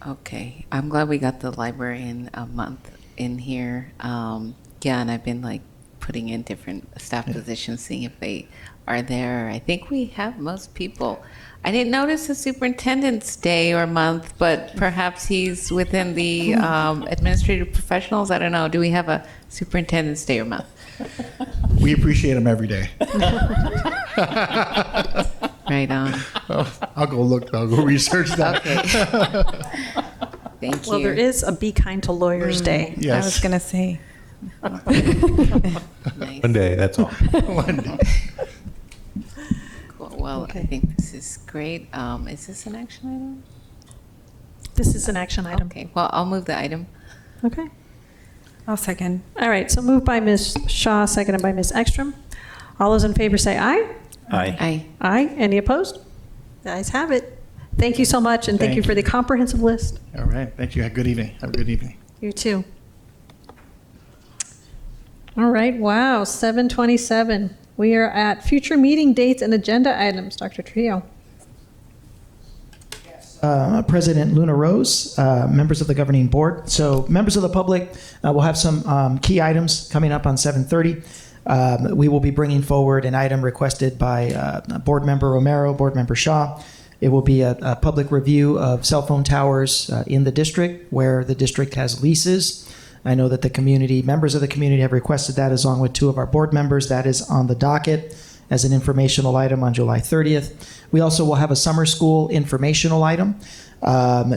Speaker 7: Okay, I'm glad we got the librarian a month in here. And I've been putting in different staff positions, seeing if they are there. I think we have most people. I didn't notice the superintendent's day or month, but perhaps he's within the administrative professionals. I don't know. Do we have a superintendent's day or month?
Speaker 17: We appreciate him every day.
Speaker 7: Right on.
Speaker 17: I'll go research that.
Speaker 7: Okay. Thank you.
Speaker 1: Well, there is a Be Kind to Lawyers Day.
Speaker 17: Yes.
Speaker 3: I was going to say.
Speaker 7: Nice.
Speaker 14: One day, that's all.
Speaker 17: One day.
Speaker 7: Cool. Well, I think this is great. Is this an action item?
Speaker 1: This is an action item.
Speaker 7: Okay. Well, I'll move the item.
Speaker 1: Okay.
Speaker 3: I'll second.
Speaker 1: All right, so moved by Ms. Shaw, seconded by Ms. Ekstrom. All those in favor say aye.
Speaker 8: Aye.
Speaker 7: Aye.
Speaker 1: Aye. Any opposed? The ayes have it. Thank you so much, and thank you
Speaker 17: Thank
Speaker 1: for the comprehensive list.
Speaker 17: All right. Thank you. Have a good evening. Have a good evening.
Speaker 1: You too. All right, wow, 7:27. We are at future meeting dates and agenda items. Dr. Trio.
Speaker 6: President Luna Rose, members of the governing board. So members of the public will have some key items coming up on 7:30. We will be bringing forward an item requested by Board Member Romero, Board Member Shaw. It will be a public review of cell phone towers in the district where the district has leases. I know that members of the community have requested that along with two of our board members. That is on the docket as an informational item on July 30th. We also will have a summer school informational item on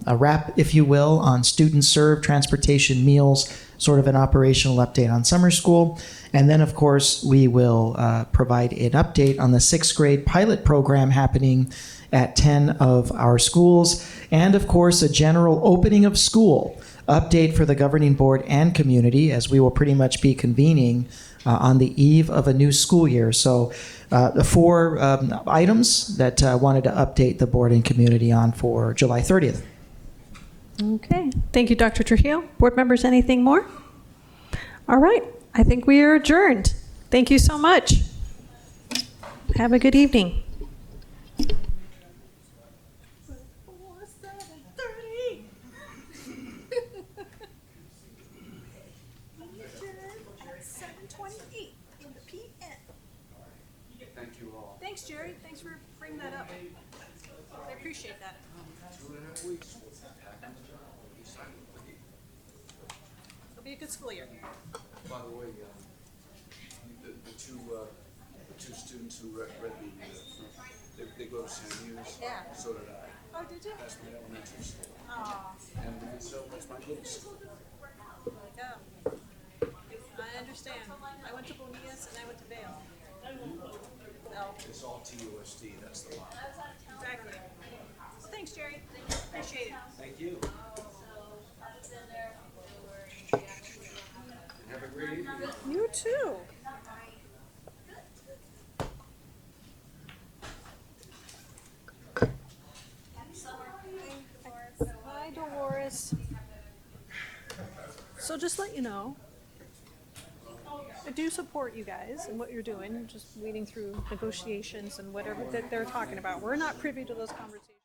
Speaker 6: a wrap, if you will, on student served transportation meals, sort of an operational update on summer school. And then, of course, we will provide an update on the 6th grade pilot program happening at 10 of our schools. And, of course, a general opening of school update for the governing board and community, as we will pretty much be convening on the eve of a new school year. So the four items that I wanted to update the board and community on for July 30th.
Speaker 1: Okay, thank you, Dr. Trujillo. Board members, anything more? All right, I think we are adjourned. Thank you so much. Have a good evening. 7:28 in the PM.
Speaker 10: Thank you all.
Speaker 1: Thanks, Jerry. Thanks for bringing that up. I appreciate that.
Speaker 10: 2.5 weeks.
Speaker 1: It'll be a good school year.
Speaker 10: By the way, the two students who read they go to San Hughes.
Speaker 1: Yeah.
Speaker 10: So did I.
Speaker 1: Oh, did you?
Speaker 10: That's my elementary school.
Speaker 1: Oh.
Speaker 10: And so that's my middle school.
Speaker 1: Yeah. I understand. I went to Bonias and I went to Vail. So.
Speaker 10: It's all TUSD, that's the line.
Speaker 1: Exactly. Thanks, Jerry. Appreciate it.
Speaker 10: Thank you. Have a great evening.
Speaker 1: You too. Hi, Dolores. So just let you know, I do support you guys and what you're doing, just weeding through negotiations and whatever that they're talking about. We're not privy to those conversations.